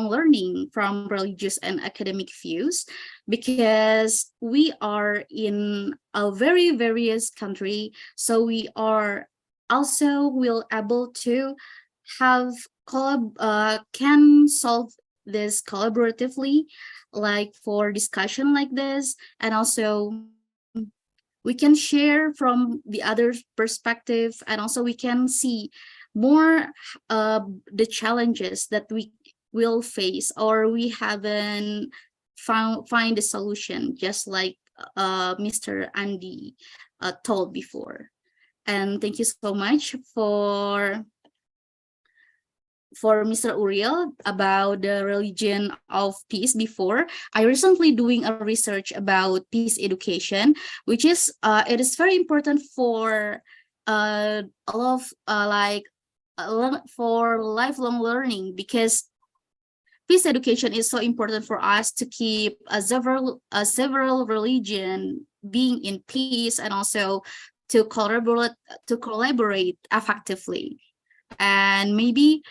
learning from religious and academic views, because we are in a very various country, so we are also will able to have can solve this collaboratively, like for discussion like this, and also we can share from the other perspective, and also we can see more the challenges that we will face, or we haven't find a solution, just like Mr. Andi told before. And thank you so much for Mr. Uriel about the religion of peace before. I recently doing a research about peace education, which is it is very important for a lot of for lifelong learning, because peace education is so important for us to keep several religion being in peace, and also to collaborate effectively. And maybe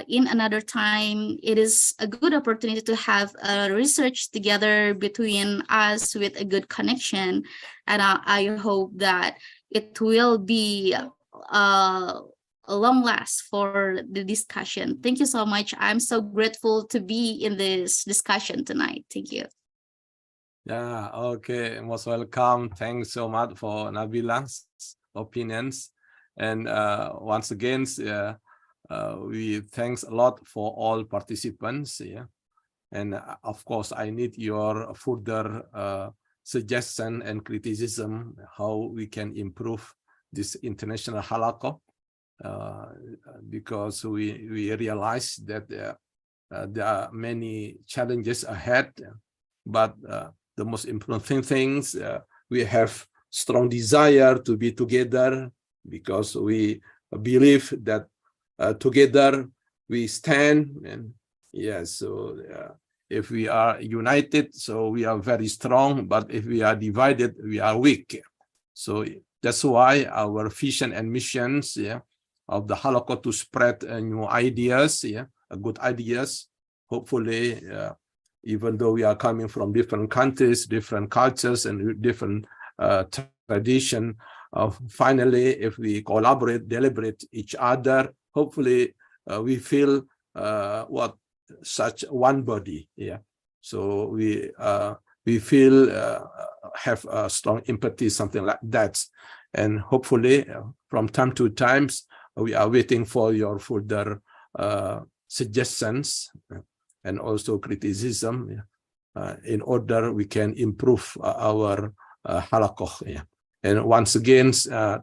in another time, it is a good opportunity to have a research together between us with a good connection. And I hope that it will be a long last for the discussion. Thank you so much. I'm so grateful to be in this discussion tonight. Thank you. Yeah, okay, most welcome. Thanks so much for Nabila's opinions. And once again, we thanks a lot for all participants. Yeah, and of course, I need your further suggestion and criticism how we can improve this international halaqah, because we realize that there are many challenges ahead, but the most important things, we have strong desire to be together, because we believe that together we stand. And yes, so if we are united, so we are very strong, but if we are divided, we are weak. So that's why our vision and missions, yeah, of the halaqah to spread new ideas, yeah, good ideas. Hopefully, even though we are coming from different countries, different cultures, and different tradition, finally, if we collaborate, deliberate each other, hopefully we feel what such one body. Yeah, so we feel have a strong empathy, something like that, and hopefully from time to time we are waiting for your further suggestions and also criticism, in order we can improve our halaqah. Yeah. And once again,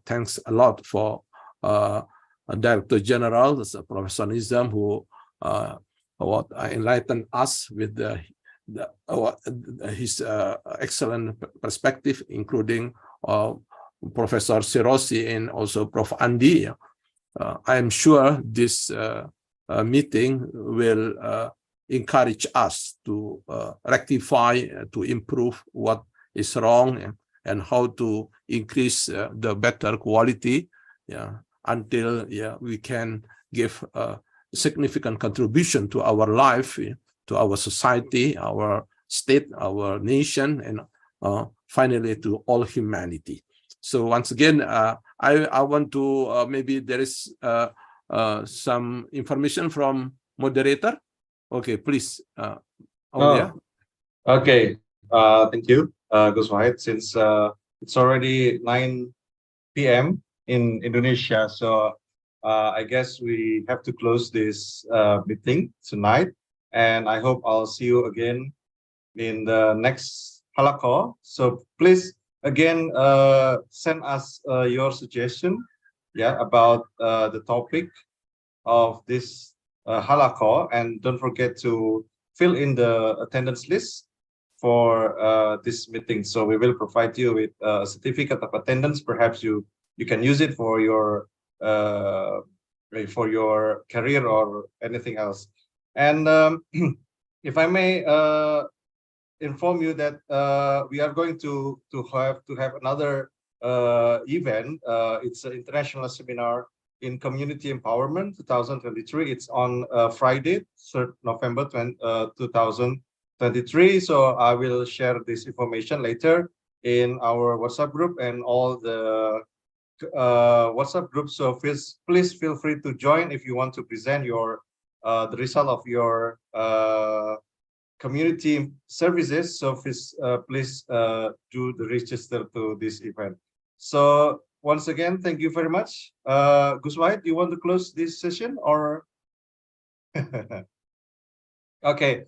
thanks a lot for Director General, Professor Nizam, who enlightened us with his excellent perspective, including Professor Sirosi and also Prof. Andi. I am sure this meeting will encourage us to rectify, to improve what is wrong, and how to increase the better quality, until we can give a significant contribution to our life, to our society, our state, our nation, and finally to all humanity. So once again, I want to, maybe there is some information from moderator. Okay, please. Okay, thank you, Gus Wahid. Since it's already 9 p.m. in Indonesia, so I guess we have to close this meeting tonight. And I hope I'll see you again in the next halaqah. So please, again, send us your suggestion, about the topic of this halaqah, and don't forget to fill in the attendance list for this meeting. So we will provide you with a certificate of attendance. Perhaps you can use it for your career or anything else. And if I may inform you that we are going to have another event. It's an international seminar in community empowerment 2023. It's on Friday, 3rd November 2023. So I will share this information later in our WhatsApp group and all the WhatsApp groups. So please feel free to join if you want to present your the result of your community services. So please do the register to this event. So once again, thank you very much. Gus Wahid, do you want to close this session or? Okay.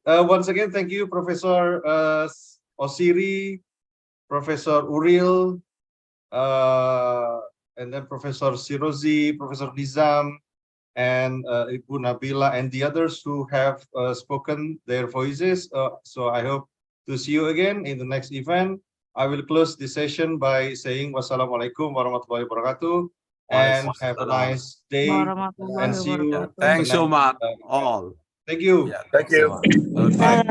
Once again, thank you, Professor Osiri, Professor Uril, and then Professor Sirozi, Professor Nizam, and Ibu Nabila, and the others who have spoken their voices. So I hope to see you again in the next event. I will close the session by saying wassalamualaikum warahmatullahi wabarakatuh, and have a nice day, and see you. Thanks so much, all. Thank you. Thank you. Bye.